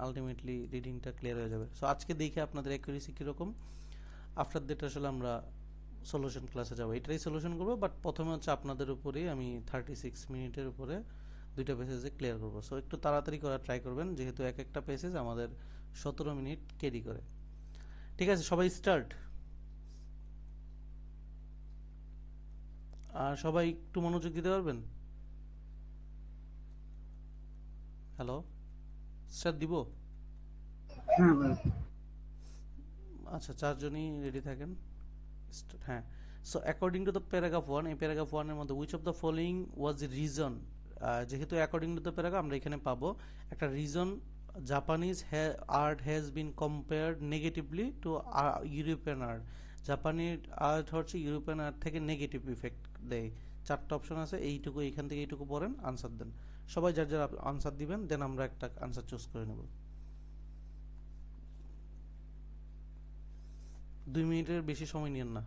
Ultimately রিডিংটা clear হয়ে যাবে। সো আজকে দেখে আপনাদের অ্যাকুরেসি কীরকম, আফটার দ্যাট আসলে আমরা সলিউশন ক্লাসে যাবো, এটাই সলিউশন করবো। বাট প্রথমে হচ্ছে আপনাদের উপরেই আমি 36 মিনিটের উপরে দুইটা পেসেজে ক্লিয়ার করবো। সো একটু তাড়াতাড়ি করার ট্রাই করবেন, যেহেতু এক একটা পেসেজ আমাদের 17 মিনিট ক্যারি করে। ঠিক আছে, সবাই স্টার্ট। আর সবাই একটু মনোযোগ দিতে পারবেন? হ্যালো, স্টার্ট দিব? হ্যাঁ ভাই। আচ্ছা, চারজনই রেডি থাকেন। হ্যাঁ। So according to the paragraph 1, এই প্যারাগ্রাফ 1 এর মধ্যে which of the following was the reason, যেহেতু অ্যাকর্ডিং টু দ্য প্যারাগ্রাফ আমরা এখানে পাবো একটা reason, Japanese art has been compared negatively two European art. জাপানি আর্ট হচ্ছে ইউরোপিয়ান আর্ট থেকে নেগেটিভ ইফেক্ট দেয়। চারটা অপশন আছে, এইটুকু এইখান থেকে এইটুকু পড়েন, আনসার দেন। সবাই যার যার আনসার দিবেন, দেন আমরা একটা আনসার চুজ করে নেব। 2 মিনিটের বেশি সময় নিয়েন না।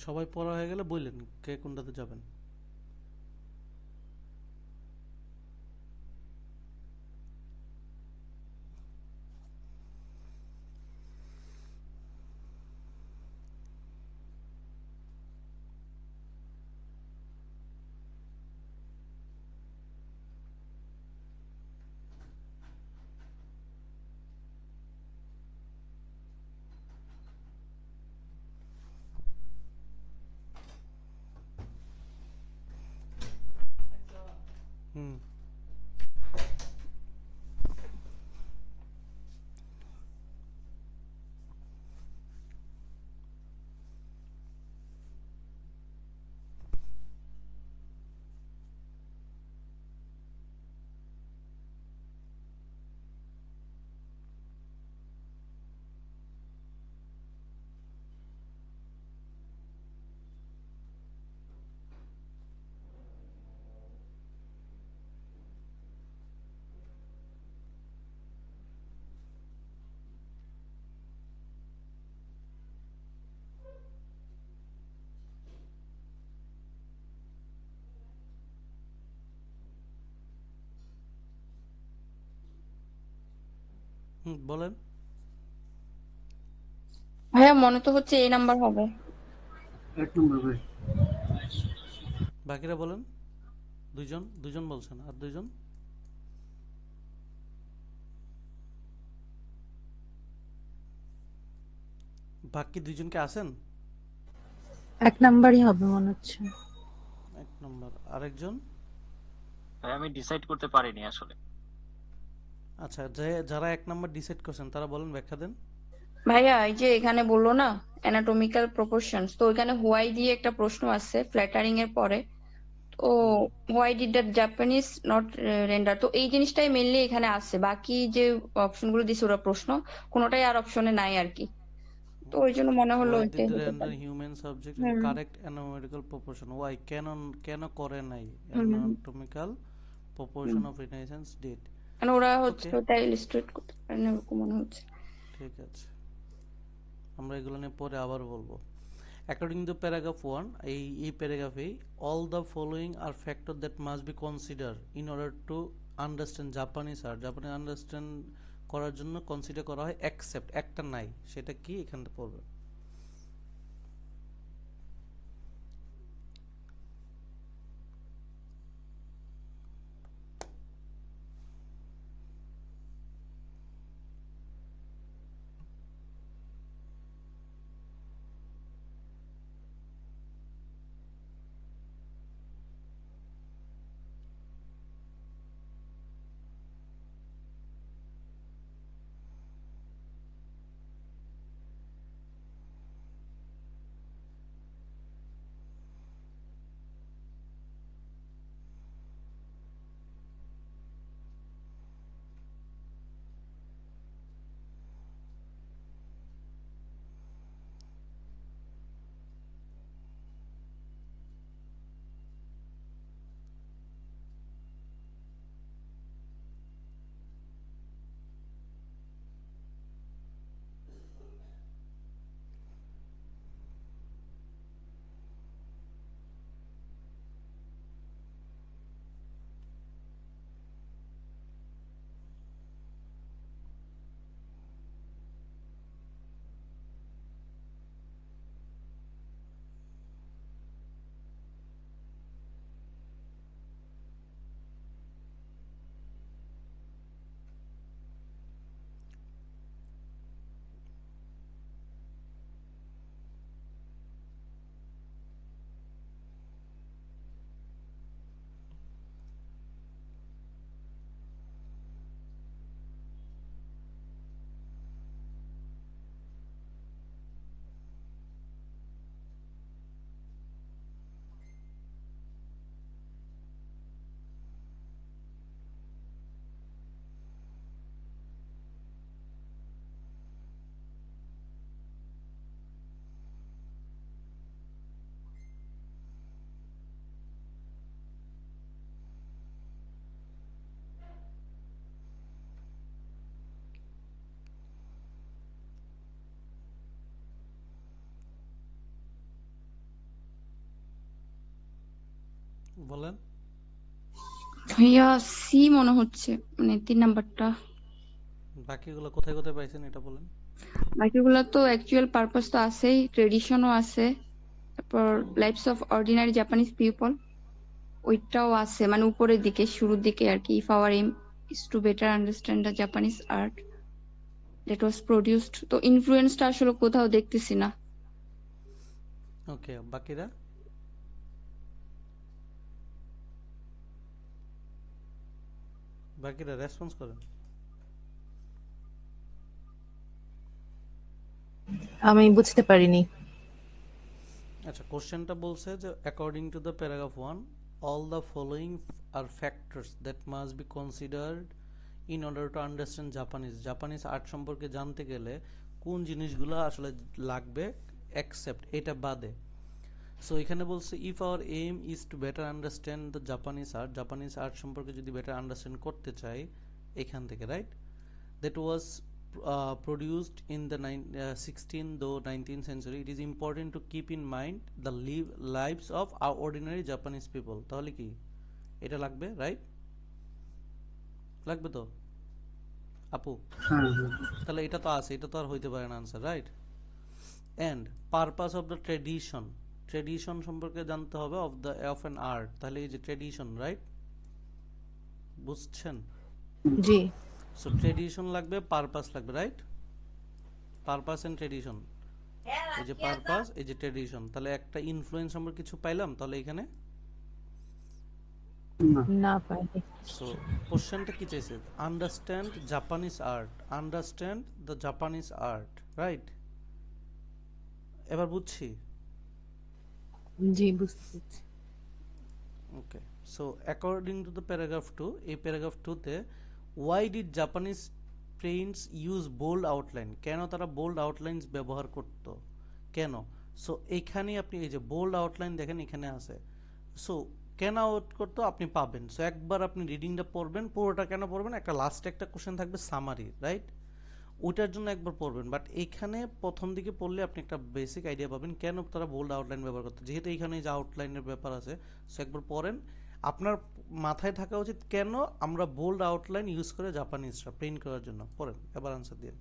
সবাই পড়া হয়ে গেলে বললেন কে কোনটাতে যাবেন। হুম। হুম, বলেন। ভাইয়া মনে তো হচ্ছে এই নাম্বার হবে। 1 নম্বর ভাই। বাকিরা বলেন। দুইজন দুইজন বলছেন, আর দুইজন? বাকি দুইজনকে আছেন? 1 নাম্বারই হবে মনে হচ্ছে। 1 নম্বর। আরেকজন? ভাই আমি ডিসাইড করতে পারিনি আসলে। আচ্ছা, যারা 1 নম্বর ডিসাইড করছেন তারা বলেন, ব্যাখ্যা দেন। ভাইয়া এই যে এখানে বললো না অ্যানাটমিক্যাল প্রপোর্শনস, তো ওইখানে হোয়াই দিয়ে একটা প্রশ্ন আছে ফ্ল্যাটারিং এর পরে। ও hmm. Why did that Japanese not render, তো এই জিনিসটাই মেইনলি এখানে আছে। বাকি যে অপশন গুলো দিছে ওরা প্রশ্ন কোনোটাই আর অপশনে নাই আর কি। তো ওই জন্য মনে হলো Why ওইটাই did they হতে render পারে। human subject in hmm correct anatomical proportion? Why? কেন করে নাই? হুম হুম Anatomical hmm. proportion of Renaissance did. কারণ ওরা হচ্ছে Okay, ওটা ইলিস্ট্রেট করতে পারে না এরকম মনে হচ্ছে। ঠিক আছে। আমরা এগুলো নিয়ে পরে আবার বলবো। According to paragraph 1, এই প্যারাগ্রাফে all the following are factors that must be considered in order to understand Japanese art. জাপানি আন্ডারস্ট্যান্ড করার জন্য কনসিডার করা হয় except একটা নাই, সেটা কি এখানে পড়বে। বলেন। ভাইয়া সি মনে হচ্ছে, মানে 3 নাম্বারটা। বাকিগুলো কোথায় কোথায় পাইছেন এটা বলেন। বাকিগুলো তো অ্যাকচুয়াল পারপাস তো আছেই, ট্রেডিশনও আছে, তারপর lifes of ordinary Japanese people ওইটাও আছে, মানে উপরের দিকে শুরুর দিকে আর কি। If our aim is to better understand the Japanese art that was produced, তো ইনফ্লুয়েন্সটা আসলে কোথাও দেখতেছি না। ওকে, বাকিরা বাকিরা রেসপন্স করেন। আমি বুঝতে পারিনি। আচ্ছা, কোশ্চেনটা বলছে যে according to the paragraph 1 all the following R factors that must be considered in order to understand Japanese art সম্পর্কে জানতে গেলে কোন জিনিসগুলো আসলে লাগবে অ্যাকসেপ্ট এটা বাদে। সো এখানে বলছে if our aim is to better understand the Japanese art সম্পর্কে যদি বেটার আন্ডারস্ট্যান্ড করতে চাই এখান থেকে, right, that was produced in the 16th though 19th century, it is important to keep in mind the lives of our ordinary Japanese people. তাহলে কি এটা লাগবে, রাইট? লাগবে তো আপু? হ্যাঁ হ্যাঁ তাহলে এটা তো আছে, এটা তো আর হইতে পারে না answer, right? And purpose of the tradition সম্পর্কে জানতে হবে অফ অ্যান আর্ট, তাহলে এই যে ট্রেডিশন, রাইট, বুঝছেন? জি। সো ট্রেডিশন লাগবে, পারপাস লাগবে, রাইট? পারপাস এন্ড ট্রেডিশন, এই যে পারপাস, এই যে ট্রেডিশন, তাহলে একটা ইনফ্লুয়েন্স আমরা কিছু পাইলাম তাহলে এখানে। না না পাইনি। সো কোশ্চেনটা কি চাইছে? Understand the Japanese art, right? এবার বুঝছি। জি, বুঝতে পেরেছি। Okay, so according to the paragraph 2, এই প্যারাগ্রাফ 2 তে why did Japanese prints use bold outline, কেন তারা বোল্ড আউটলাইনস ব্যবহার করত, কেন? সো এইখানে আপনি এই যে বোল্ড আউটলাইন দেখেন এখানে আছে, সো কেন আউট করতো আপনি পাবেন। সো একবার আপনি রিডিংটা পড়বেন, পুরোটা কেন পড়বেন, একটা লাস্টে একটা কোশ্চেন থাকবে সামারি, রাইট? ওইটার জন্য একবার পড়বেন, বাট এইখানে প্রথম দিকে পড়লে আপনি একটা বেসিক আইডিয়া পাবেন কেন তারা বোল্ড আউটলাইন ব্যবহার করতো, যেহেতু এইখানে যে আউটলাইনের ব্যাপার আছে। সো একবার পড়েন, আপনার মাথায় থাকা উচিত কেন আমরা বোল্ড আউটলাইন ইউজ করে জাপানিজরা প্রিন্ট করার জন্য। পড়েন, এবার আনসার দিন।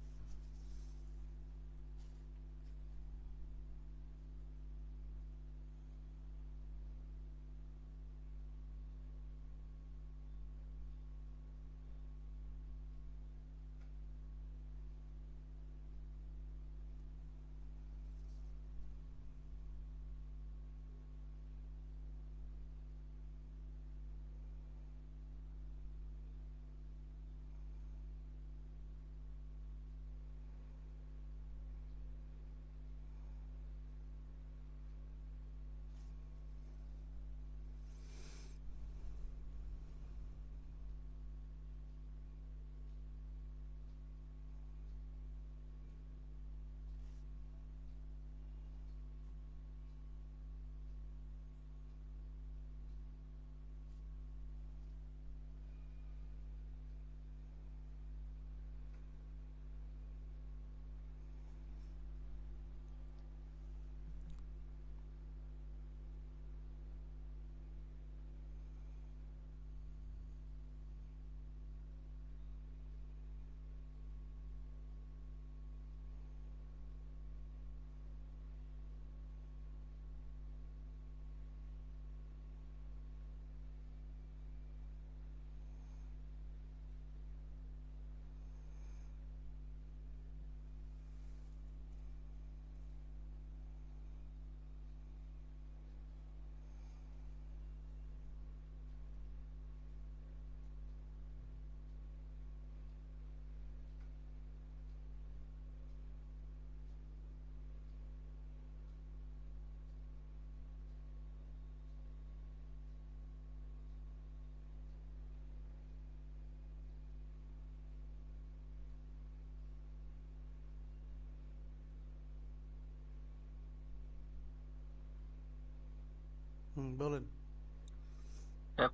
বলেন।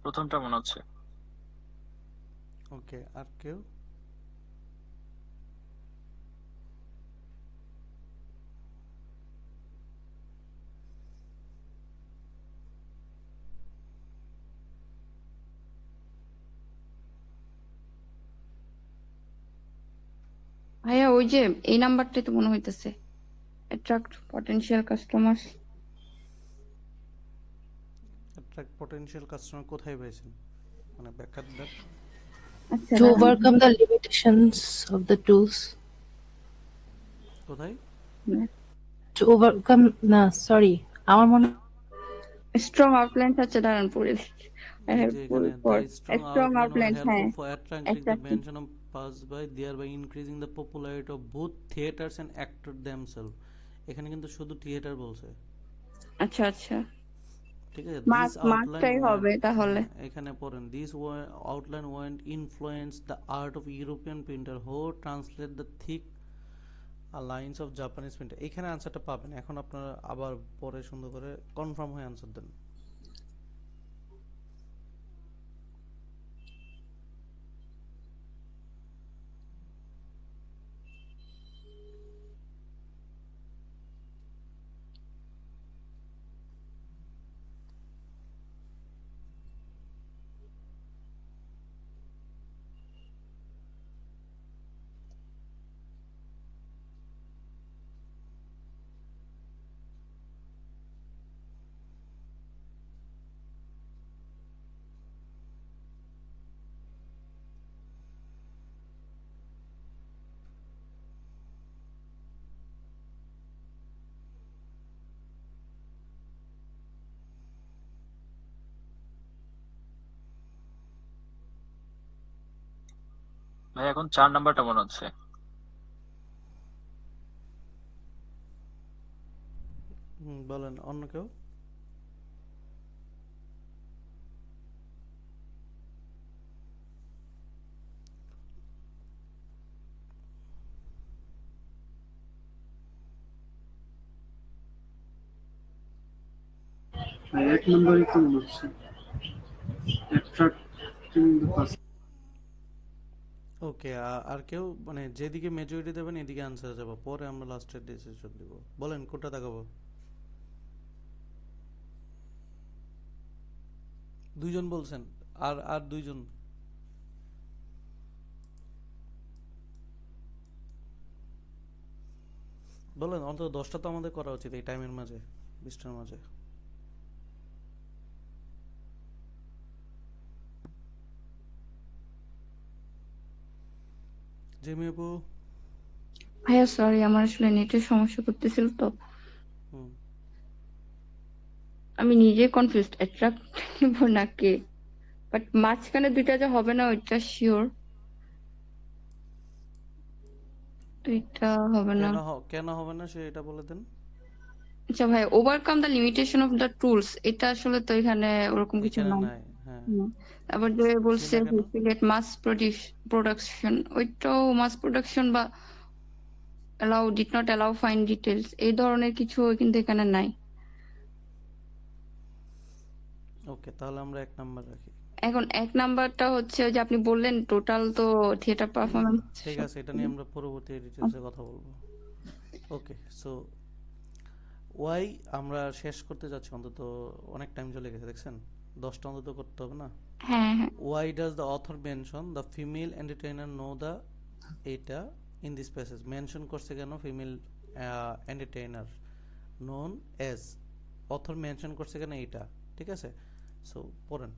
প্রথমটা মনে হচ্ছে। ওকে, আর কেউ? ভাইয়া ওই যে এই নাম্বারটাই তো মনে হইতেছে, attract potential customer. Attract potential customer কোথায় পেয়েছেন, মানে ব্যাখ্যা দেন। আচ্ছা To দাঁড়ান, overcome the limitations of the tools. কোথায়? To overcome, না সরি, আমার মনে স্ট্রং আউটলাইন্স। আচ্ছা দাঁড়ান পড়ে দিচ্ছি। I এই have যে full এখানে for the strong strong outline were outlines, helpful হ্যাঁ, for attracting the attractive। attention of passers-by, thereby increasing the popularity of both theaters and actors themselves। এখানে কিন্তু শুধু থিয়েটার বলছে, আচ্ছা আচ্ছা, ঠিক আছে। দিস মাস্ট আউটলাইন মাস্টটাই হবে তাহলে। এখানে পড়েন, this outline went influence the art of European printer who translate the thick lines of Japanese printer. এখানে আনসারটা পাবেন। এখন আপনারা আবার পরে সুন্দর করে কনফার্ম হয়ে আনসার দেন। ভাই এখন 4 নাম্বারটা মনে হচ্ছে। বলেন অন্য কেউ। ভাই 1 নম্বরই তো মনে হচ্ছে, অ্যাট্রাক্টিং দ্য পার্সন। ওকে, আর কেউ মানে যেদিকে মেজরিটি দেবেন এদিকে আনসার যাবো, পরে আমরা লাস্টের ডিসিশন দিব। বলেন কোনটা দেখাবো? দুইজন বলছেন, আর আর দুইজন। বলেন, অন্তত 10টা তো আমাদের করা উচিত এই টাইমের মাঝে, 20টার মাঝে। জেমি আপু। ভাইয়া সরি, আমার আসলে নেটের সমস্যা করতেছিল তো, হুম। আমি নিজে কনফিউজড অ্যাট্রাক্ট নিব নাকি, বাট মাঝখানে দুইটা যে হবে না ওইটা শিওর, দুইটা হবে না। কেন হবে না সে এটা বলে দেন। আচ্ছা ভাই, overcome the limitation of the tools, এটা আসলে তো এখানে ওরকম কিছু এখানে নাই। নাই, হ্যাঁ। হুম। তারপর যে সি বলছে না কেন? মাস প্রোডাকশন, ওইটাও মাস প্রোডাকশন বা did not allow fine details, এই ধরনের কিছু কিন্তু এখানে নাই। ওকে, তাহলে আমরা 1 নাম্বার রাখি। এখন 1 নাম্বারটা হচ্ছে ওই যে আপনি বললেন টোটাল তো থিয়েটার পারফরমেন্স। ঠিক আছে, এটা নিয়ে আমরা পরবর্তী ডিটেলসে কথা বলবো। ওকে, সো ওয়াই আমরা শেষ করতে যাচ্ছি, অন্তত অনেক টাইম চলে গেছে দেখছেন, 10টা অন্তত করতে হবে না? হ্যাঁ হ্যাঁ। Why does the author mention the female entertainer known the, এটা ইন দিস প্যাসেজ মেনশন করছে কেন female entertainer known as, author mention করছে কেন এইটা, ঠিক আছে? সো পড়েন।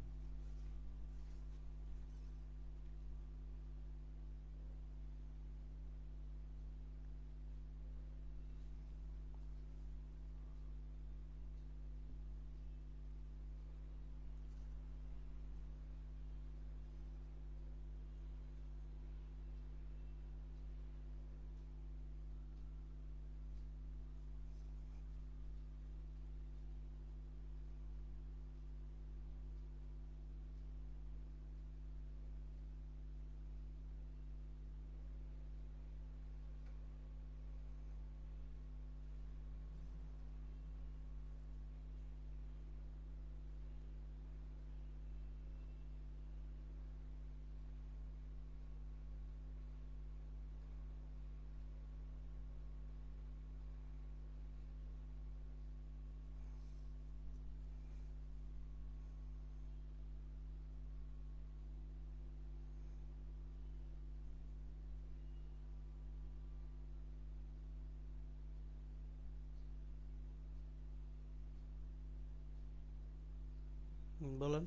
বলেন।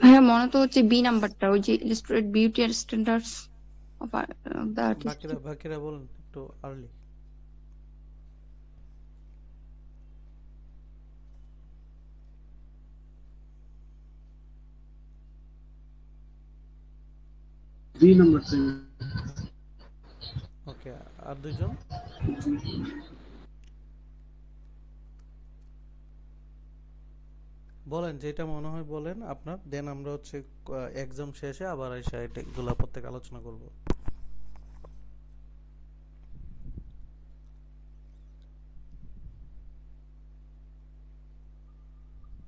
হ্যাঁ, মনে তো হচ্ছে বি নাম্বারটা, ওই যে ইলাস্ট্রেট বিউটি আর স্ট্যান্ডার্ডস অফ দ্য আর্টিস্ট। বাকিরা বাকিরা বলেন একটু আর্লি। 2 নম্বরটা। ওকে, আর দুইজন। বলেন যেটা মনে হয় বলেন আপনার, দেন আমরা হচ্ছে এক্সাম শেষে আবার এসে এগুলা প্রত্যেক আলোচনা করব।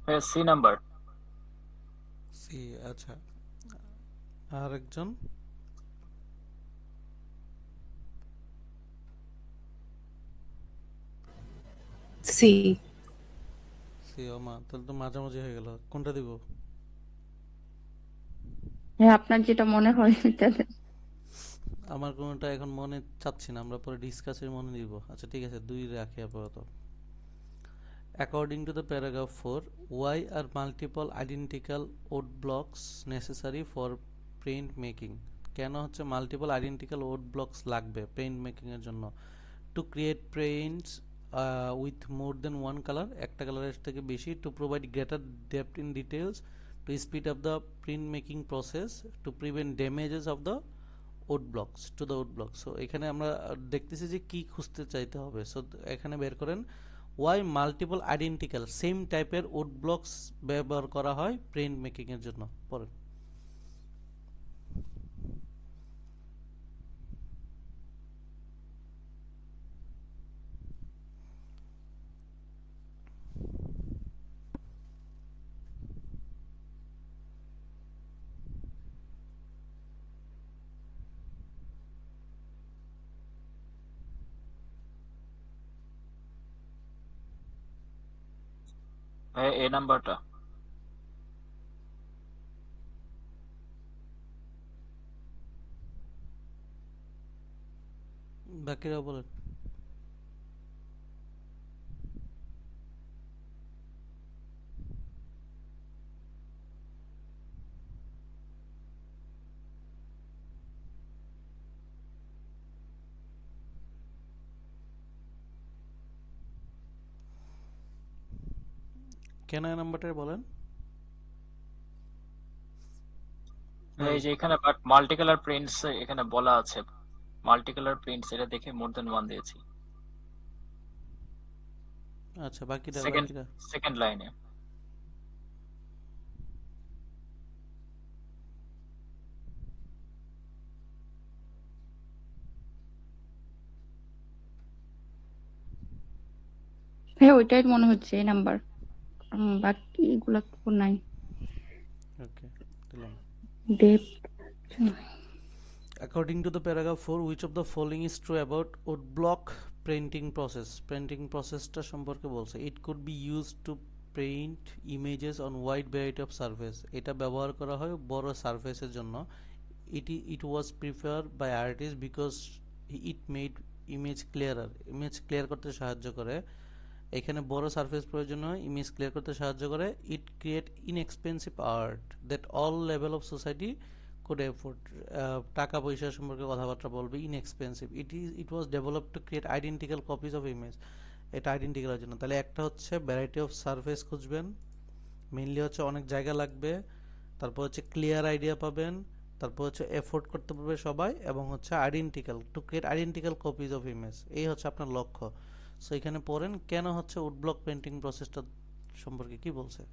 হ্যাঁ, সি নাম্বার। সি, আচ্ছা। আর একজন। সি। সি, ও মা, তাহলে তো মাঝামাঝি হয়ে গেল, কোনটা দিব? হ্যাঁ, আপনার যেটা মনে হয় সেটা দেন। আমার কোনটা এখন মনে চাচ্ছি না, আমরা পরে ডিসকাসের মনে দিব। আচ্ছা ঠিক আছে, 2 রাখি আপাতত। According to the paragraph 4, why are multiple identical wood blocks necessary for print making? কেন হচ্ছে মাল্টিপল আইডেন্টিক্যাল ওড ব্লকস লাগবে পেইন্ট মেকিং এর জন্য? To create paints with more than one colour, একটা কালারের থেকে বেশি। To provide greater depth in details, to speed up the print making process, to prevent damages of the wood blocks to the wood block. So এখানে আমরা দেখতেছি যে কি খুঁজতে চাইতে হবে। সো এখানে বের করেন ওয়াই মাল্টিপল আইডেন্টিক্যাল সেম টাইপের উড ব্লকস ব্যবহার করা হয় প্রিন্ট মেকিং এর জন্য। পড়েন। ভাইয়া এ নাম্বারটা। বাকিরা বলেন। কেন এই নাম্বারটা বলেন ভাই। এই যে এখানে বাট মাল্টি কালার প্রিন্টস এখানে বলা আছে, মাল্টি কালার প্রিন্টস এটা দেখে মোর দেন ওয়ান দিয়েছি। আচ্ছা বাকিরা সেকেন্ড বাকিরা সেকেন্ড লাইনে। হ্যাঁ ওইটাই মনে হচ্ছে এই নাম্বার, বাকি এগুলা তো নাই। ওকে দিলাম। Depth According to the paragraph 4, which of the following is true about woodblock printing process? Printing processটা সম্পর্কে বলছে। It could be used to print images on wide variety of surface. এটা ব্যবহার করা হয় বড় সারফেসের জন্য। It was preferred by artists because it made image clearer. Image clear করতে সাহায্য করে। এখানে বড় সারফেস প্রয়োজন হয়, ইমেজ ক্লিয়ার করতে সাহায্য করে। It create inexpensive art that all level of society could afford. টাকা পয়সা সম্পর্কে কথাবার্তা বলবে। Inexpensive, it was developed to create identical copies of image. এটা আইডেন্টিক্যালের জন্য। তাহলে একটা হচ্ছে ভ্যারাইটি অফ সারফেস খুঁজবেন, মেইনলি হচ্ছে অনেক জায়গা লাগবে, তারপর হচ্ছে ক্লিয়ার আইডিয়া পাবেন, তারপর হচ্ছে এফোর্ড করতে পারবে সবাই, এবং হচ্ছে identical, to create identical copies of image. এই হচ্ছে আপনার লক্ষ্য। সো এখানে পড়েন কেন হচ্ছে উডব্লক পেন্টিং প্রসেসটা সম্পর্কে কি বলছে।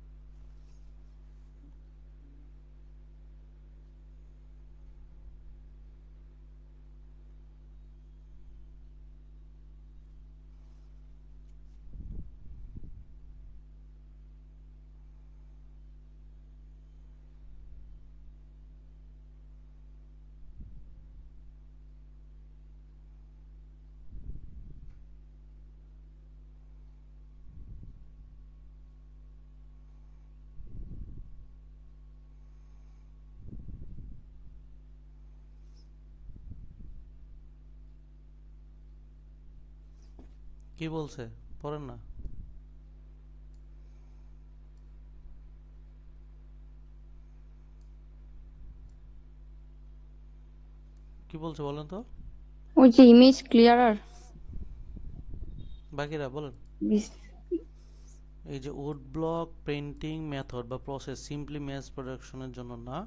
কি বলছে পড়েন না। কি বলছে বলেন তো, ওই যে ইমেজ ক্লিয়ারার, বাকিরা বলেন। এই যে উড ব্লক পেন্টিং মেথড বা প্রসেস সিম্পলি ম্যাস প্রোডাকশনের জন্য না,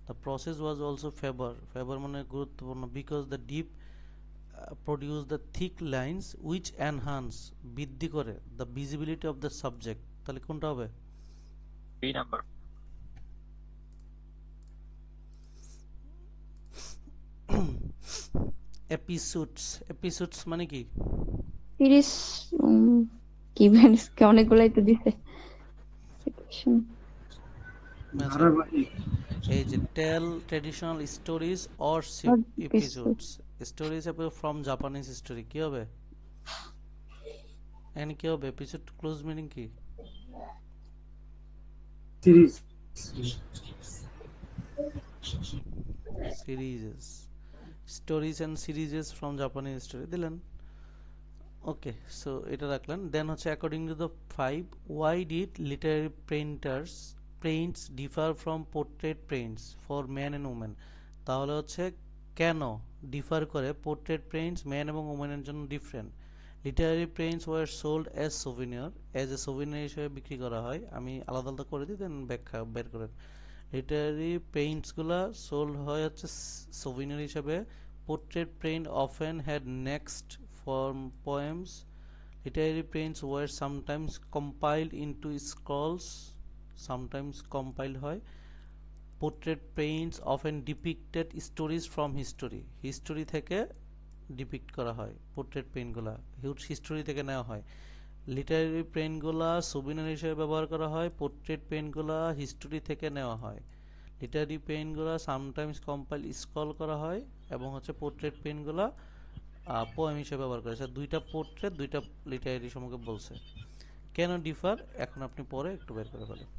the process was also favour মানে গুরুত্বপূর্ণ, because the deep produce the thick lines which enhance বৃদ্ধি করে the visibility of the subject. তাহলে কোনটা হবে? B number. এপিসোডস মানে কি? সিরিজ, কি ব্যান্ডসকে অনেকগুলাই তো দিছে। ধারাবাহিক। এই যে tale traditional stories or episodes. Stories from Japanese history কি হবে? এখানে কি হবে? এপিসোড ক্লোজ মিনিং কি? Series. Serieses, stories and serieses from Japanese history দিলেন। ওকে, সো এটা রাখলেন। দেন হচ্ছে according to the 5, why did literary prints differ from portrait prints for man and women. তাহলে হচ্ছে কেন ডিফার করে পোর্ট্রেট প্রিন্টস ম্যান এবং উমেনের জন্য different. Literary prints were sold as souvenir, as a souvenir হিসেবে বিক্রি করা হয়। আমি আলাদা আলাদা করে দিই, দেন ব্যাখ্যা বের করেন। লিটারারি পেইন্টসগুলো সোল্ড হয় হচ্ছে সোভিনিয়ার হিসেবে। Portrait print often had next form poems. Literary prints were sometimes compiled into scrolls, sometimes compiled হয়। Portrait prints often depicted stories from history থেকে ডিপিক্ট করা হয়। পোর্ট্রেট পেইন্টগুলা হিস্টোরি থেকে নেওয়া হয়। লিটারারি পেইন্টগুলা সুবিনার হিসেবে ব্যবহার করা হয়, পোর্ট্রেট পেইন্টগুলা হিস্টোরি থেকে নেওয়া হয়। লিটারারি পেইন্টগুলা সামটাইমস কম্পাইল স্ক্রল করা হয়, এবং হচ্ছে পোর্ট্রেট পেইন্টগুলা পোয়েম হিসেবে ব্যবহার করেছে। দুইটা পোর্ট্রেট দুইটা লিটারারি সম্পর্কে বলছে। কেন ডিফার এখন আপনি পরে একটু বের করে ফেলেন।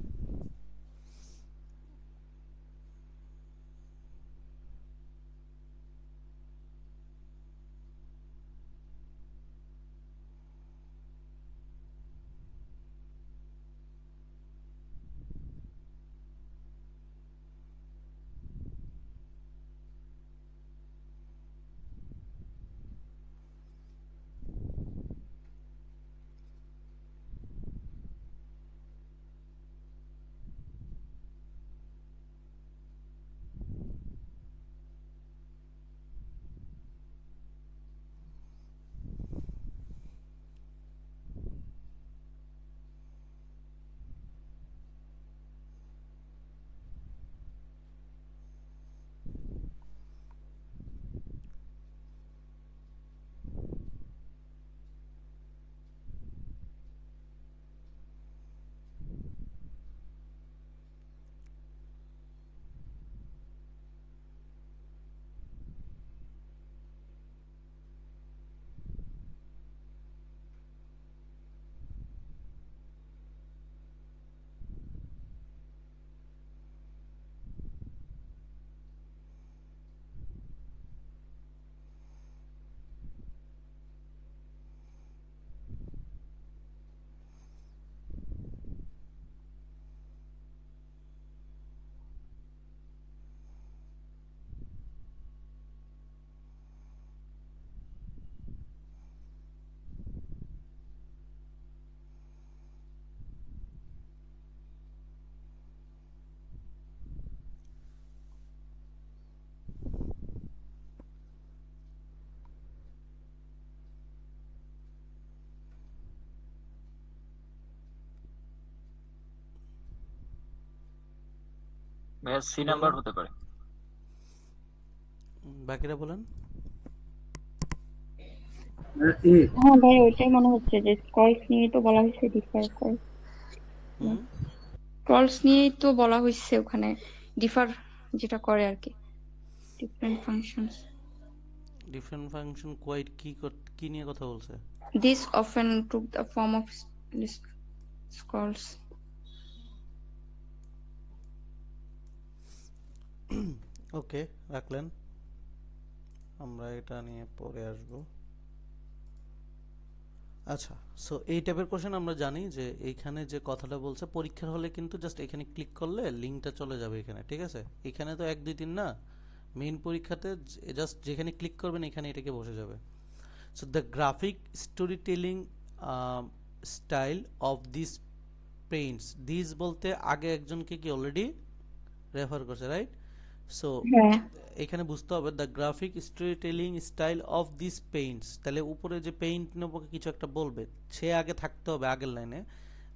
ভাইয়া সি বলেন। নাম্বার হতে পারে। বাকিরা বলেন। এ হ্যাঁ ভাই, ওইটাই মনে হচ্ছে যে স্কলস নিয়ে তো বলা হয়েছে, ডিফার করে হুম। স্কলস নিয়েই তো বলা হয়েছে ওখানে, ডিফার যেটা করে আর কি, different functions. Different function quite কি নিয়ে কথা বলছে? This often took the form of scrolls. Okay, রাখলেন, আমরা এটা নিয়ে পরে আসব। আচ্ছা, সো এই টাইপের কোশ্চেন আমরা জানি যে এইখানে যে কথাটা বলছে পরীক্ষার হলে কিন্তু জাস্ট এখানে ক্লিক করলে লিঙ্কটা চলে যাবে এখানে, ঠিক আছে? এখানে তো 1 2 3 না, মেইন পরীক্ষাতে জাস্ট যেখানে ক্লিক করবেন এখানে এটাকে বসে যাবে। So the graphic story telling style of this Paints, this বলতে আগে একজনকে কি অলরেডি রেফার করছে, রাইট? সো হ্যাঁ, এখানে বুঝতে হবে the graphic story telling style of this Paints, তাহলে উপরে যে পেইন্ট নেব কিছু একটা বলবে, সে আগে থাকতে হবে আগের লাইনে।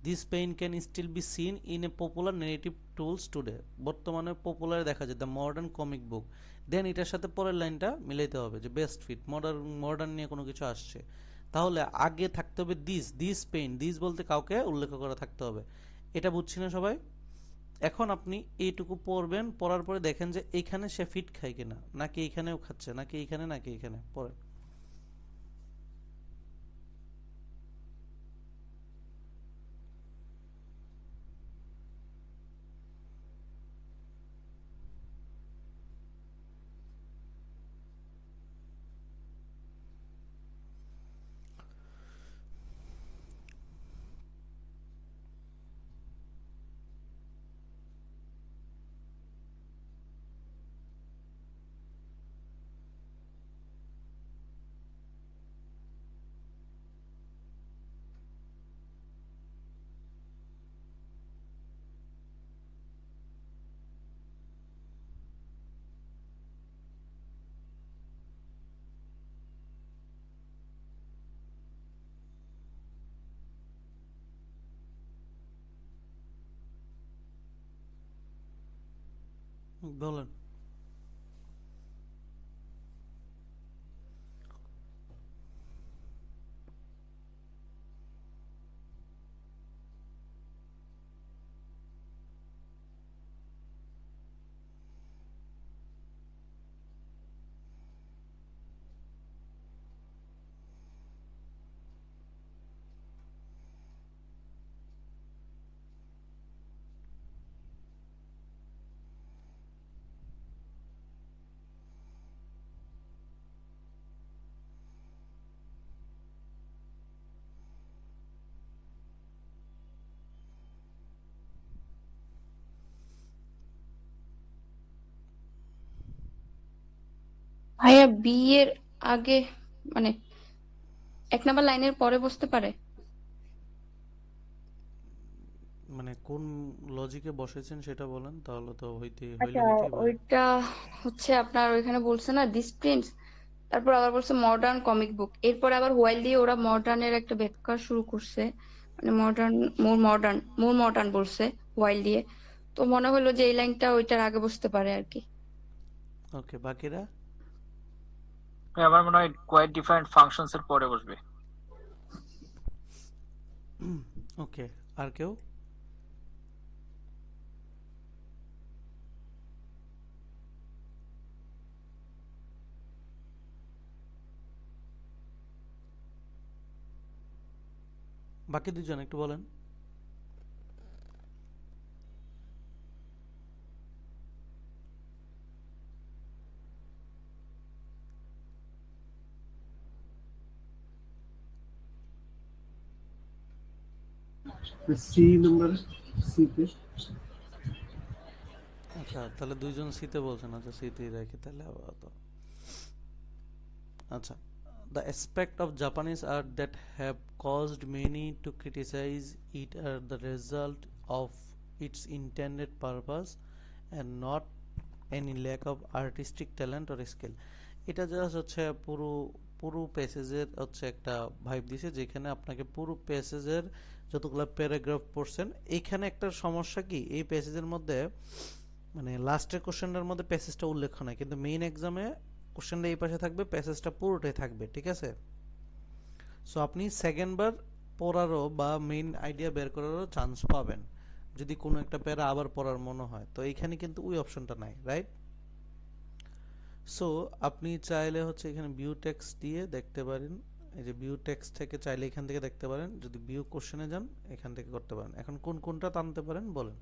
This paint can still be seen in a popular negative tools today, বর্তমানে পপুলার দেখা যায় the modern comic book. Then এটার সাথে পরের লাইনটা মিলাইতে হবে যে বেস্ট ফিট, মডার্ন নিয়ে কোনো কিছু আসছে, তাহলে আগে থাকতে হবে দিস পেইন্ট, দিস বলতে কাউকে উল্লেখ করা থাকতে হবে। এটা বুঝছি না সবাই? এখন আপনি এইটুকু পড়বেন, পড়ার পরে দেখেন যে এইখানে সে ফিট খায় কিনা, নাকি এইখানেও খাচ্ছে, নাকি এইখানে নাকি এইখানে, পড়েন। বলেন। ভাইয়া বি এর আগে মানে 1 নাম্বার লাইনের পরে বসতে পারে? মানে কোন লজিকে বসেছেন সেটা বলেন, তাহলে তো হইলে আচ্ছা, হইতেই পারে। ওইটা হচ্ছে আপনার ওইখানে বলছে না দিস প্রিন্স, তারপর আবার বলছে মডার্ন কমিক বুক, এরপর আবার হোয়াইল দিয়ে ওরা মডার্নের একটা ব্যাখ্যা শুরু করছে, মানে মডার্ন, মোর মডার্ন বলছে হোয়াইল দিয়ে। তো মনে হলো যে এই লাইনটা ওইটার আগে বসতে পারে আর কি। ওকে, বাকিরা? আমার মনে হয় কোয়াইট ডিফারেন্ট ফাংশনস এর পরে বসবে। ওকে, আর কেউ? বাকি দুজন একটু বলেন। সি নাম্বার, সি তে। আচ্ছা, তাহলে দুইজন সিতে বলছেন। আচ্ছা, সিতেই রাখি তাহলে আপাতত। আচ্ছা, the aspect of Japanese art that have caused many to criticize it are the result of its intended purpose and not any lack of artistic talent or skill. এটা জাস্ট হচ্ছে পুরো পুরো প্যাসেজের হচ্ছে একটা ভাইব দিছে, যেখানে আপনাকে পুরো প্যাসেজের যতগুলো প্যারাগ্রাফ পড়ছেন, এইখানে একটা সমস্যা কি, এই প্যাসেজের মধ্যে মানে লাস্টের কোশ্চেনটার মধ্যে প্যাসেজটা উল্লেখ নাই, কিন্তু মেইন এক্সামে কোশ্চেনটা এই পাশে থাকবে, প্যাসেজটা পুরোটাই থাকবে, ঠিক আছে? সো আপনি সেকেন্ড বার পড়ারও বা মেইন আইডিয়া বের করারও চান্স পাবেন যদি কোনো একটা প্যারা আবার পড়ার মনে হয়। তো এইখানে কিন্তু ওই অপশনটা নাই, রাইট? সো আপনি চাইলে হচ্ছে এখানে ভিউ টেক্সট দিয়ে দেখতে পারেন। এই যে ভিউ টেক্সট থেকে চাইলে এখান থেকে দেখতে পারেন, যদি ভিউ কোশ্চেনে যান এখান থেকে করতে পারেন। এখন কোন কোনটা টানতে পারেন বলেন।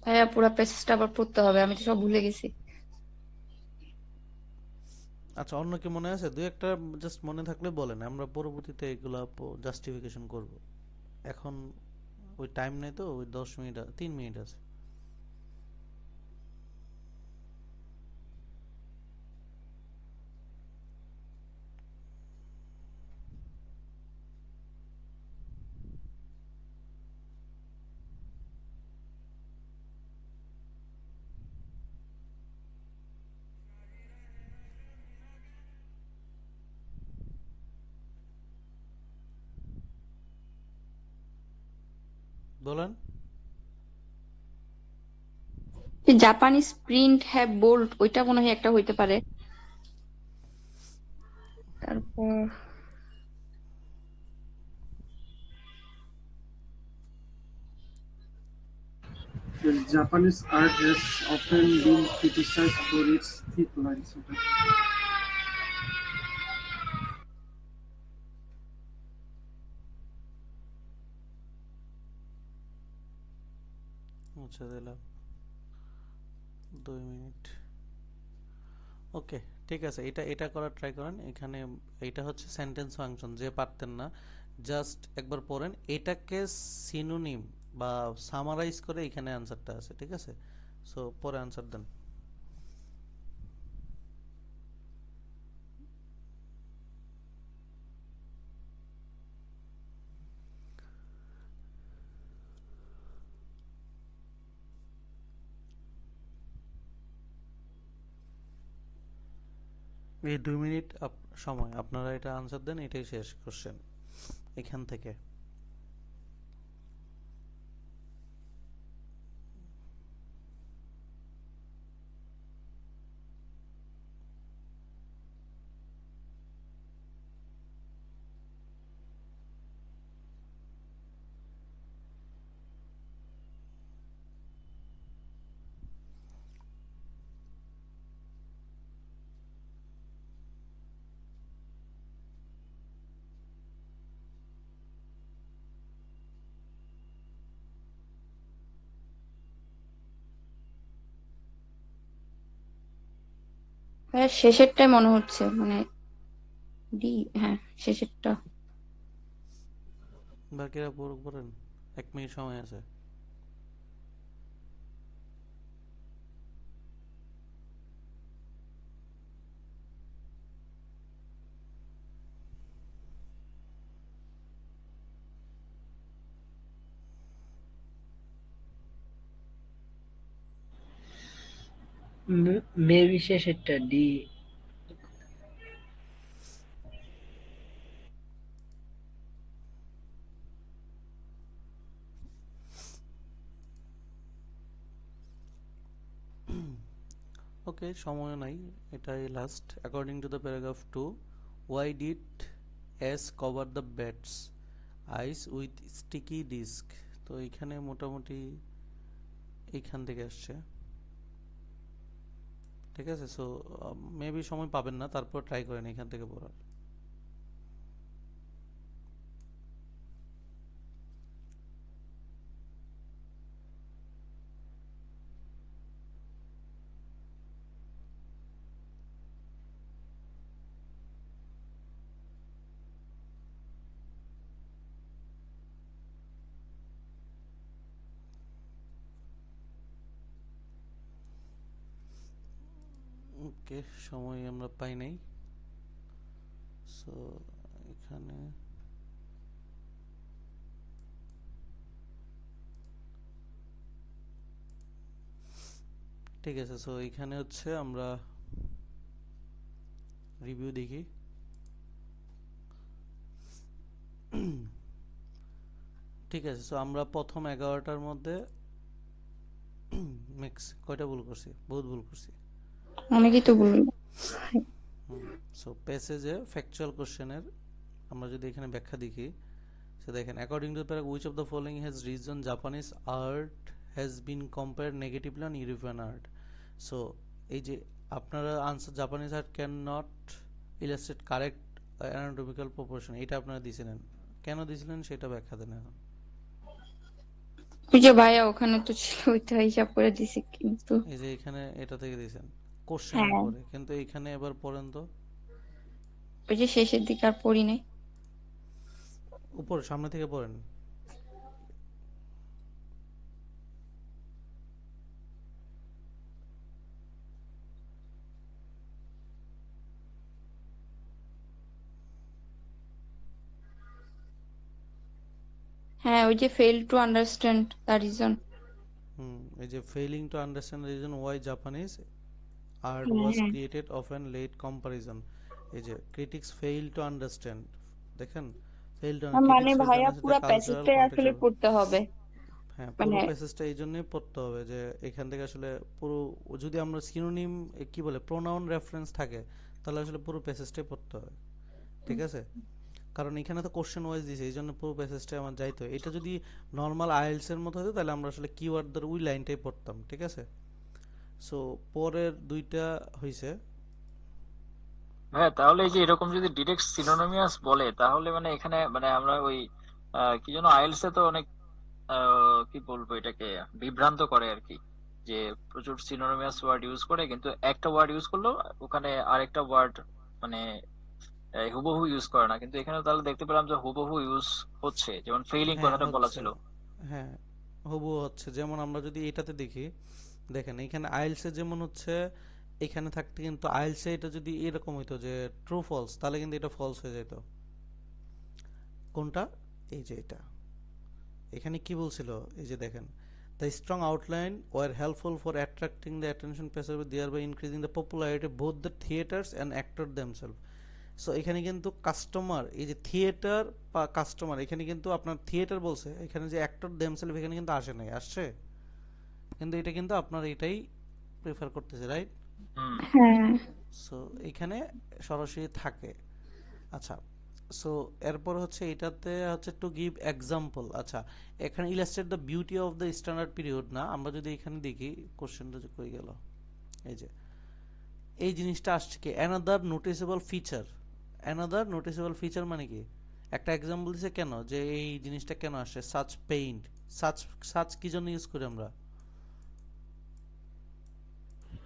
ভাইয়া পুরো প্যাসেজটা আবার পড়তে হবে, আমি তো সব ভুলে গেছি। আচ্ছা, অন্য কি মনে আছে? দুই একটা জাস্ট মনে থাকলে বলেন, আমরা পরবর্তীতে এগুলা জাস্টিফিকেশন করব। এখন ওই টাইম নেই তো, ওই 10 মিনিট 3 মিনিট আছে। বলেন। জাপানিজ প্রিন্ট হ্যাভ বোল্ড, ওইটা মনে হয় একটা হইতে পারে। তারপর The Japanese art has often been criticized for its thick lines. আচ্ছা, দিলাম 2 মিনিট। ওকে, ঠিক আছে, এটা এটা করার ট্রাই করেন। এখানে এটা হচ্ছে সেন্টেন্স ফাংশন, যে পারতেন না জাস্ট একবার পড়েন, এটাকে সিনোনিম বা সামারাইজ করে এখানে অ্যান্সারটা আছে, ঠিক আছে? সো পরে অ্যান্সার দেন। এই 2 মিনিট সময় আপনারা এটা আনসার দেন, এটাই শেষ কোশ্চেন এখান থেকে। ভাইয়া শেষেরটাই মনে হচ্ছে, মানে ডি, হ্যাঁ শেষেরটা। বাকিরা পুরো করেন, 1 মিনিট সময় আছে। Maybe শেষেরটা D. ওকে, সময় নাই, এটাই last. According to the paragraph 2, why did S cover the bat's eyes with sticky disc. তো এখানে মোটামুটি এইখান থেকে আসছে, ঠিক আছে। সো মেবি সময় পাবেন না, তারপর ট্রাই করেন এখান থেকে পড়ার। ওকে, সময় আমরা পাই নাই। সো এখানে ঠিক আছে। সো এখানে হচ্ছে আমরা রিভিউ দেখি। ঠিক আছে, সো আমরা প্রথম 11টার মধ্যে মিক্স কয়টা ভুল করছি? বহুত ভুল করছি। অনেকেই তো বলল। সো প্যাসেজে ফ্যাকচুয়াল কোশ্চেনের আমরা যদি এখানে ব্যাখ্যা দেখি, সো দেখেন, according to paragraph which of the following has reason Japanese art has been compared negatively on European art. So এই যে আপনারা answer Japanese art can not illustrate correct anatomical proportion, এটা আপনারা দিয়েছিলেন, কেন দিয়েছিলেন সেটা ব্যাখ্যা দেন এখন। ওই যে ভাইয়া ওখানে তো ছিল, ওইটা হিসাব করে দিছি, কিন্তু এই যে এখানে এটা থেকে দিয়েছেন কোশ্চেনের হ্যাঁ পরে, কিন্তু এখানে এবার পড়েন তো, ওই যে শেষের দিকে আর পড়ি নাই। উপরে সামনে থেকে পড়েন। হ্যাঁ ওই যে fail to understand the reason. এই যে failing to understand the reason why Japanese art হ্যাঁ was হ্যাঁ created of an late comparison। এই যে critics fail to understand, দেখেন, fail to মানে critics fail to ভাইয়া understand the পুরা cultural প্যাসেজটাই context আসলে of, পড়তে হবে। হ্যাঁ পুরো মানে প্যাসেজটা এই জন্যই পড়তে হবে যে এখান থেকে আসলে পুরো, যদি আমরা সিনোনিম কি বলে প্রোনাউন রেফারেন্স থাকে তাহলে আসলে পুরো প্যাসেজটাই পড়তে হবে, ঠিক আছে। কারণ এখানে তো কোশ্চেন ওয়াইজ দিয়েছে, এই জন্য পুরো প্যাসেজটা আমার যাইতে হয়। এটা যদি নর্মাল আইএলস এর মতো হতো তাহলে আমরা আসলে কিওয়ার্ড ধরে ওই লাইনটাই পড়তাম, ঠিক আছে। সো পরের দুইটা হইছে, হ্যাঁ, তাহলে এই যে এরকম যদি ডিরেক্ট সিনোনিমাস বলে তাহলে মানে এখানে মানে আমরা ওই কি যেন আইএলস এ তো অনেক কি বলবো এটাকে বিভ্রান্ত করে আর কি, যে প্রচুর সিনোনিমাস ওয়ার্ড ইউজ করে কিন্তু একটা ওয়ার্ড ইউজ করলো ওখানে আরেকটা ওয়ার্ড মানে হুবহু ইউজ করে না, কিন্তু এখানে তাহলে দেখতে পেলাম যে হুবহু ইউজ হচ্ছে, যেমন ফেইলিং হ্যাঁ কথাটা বলা হচ্ছে, ছিল। হ্যাঁ হুবহু হচ্ছে। যেমন আমরা যদি এটাতে দেখি, দেখেন এখানে আইএলস এ যেমন হচ্ছে, এখানে থাকতে কিন্তু আইএলস এ এটা যদি এরকম হইতো যে ট্রু ফলস, তাহলে কিন্তু এটা ফলস হয়ে যেত। কোনটা? এই যে এটা, এখানে কি বলছিল, এই যে দেখেন, the strong outline were helpful for attracting the attention passage there by increasing the popularity both the theatres and actor themself. So এখানে কিন্তু কাস্টমার, এই যে থিয়েটার বা কাস্টমার, এখানে কিন্তু আপনার থিয়েটার বলছে, এখানে যে অ্যাক্টর দেমসেলফ এখানে কিন্তু আসে নাই, আসছে, কিন্তু এটা কিন্তু আপনার এটাই প্রেফার করতেছে, রাইট। হুম। হ্যাঁ সো এখানে সরাসরি থাকে। আচ্ছা, সো এরপর হচ্ছে এটাতে হচ্ছে টু গিভ এক্সাম্পল। আচ্ছা, এখানে illustrate the beauty of the standard period না, আমরা যদি এখানে দেখি কোশ্চেনটা যে কই গেল, এই যে এই জিনিসটা আসছে কি, another noticeable feature. Another noticeable feature মানে কি, একটা এক্সাম্পল দিছে কেন, যে এই জিনিসটা কেন আসে, সাচ পেইন্ট, সাচ, সাচ কি জন্য ইউজ করি আমরা,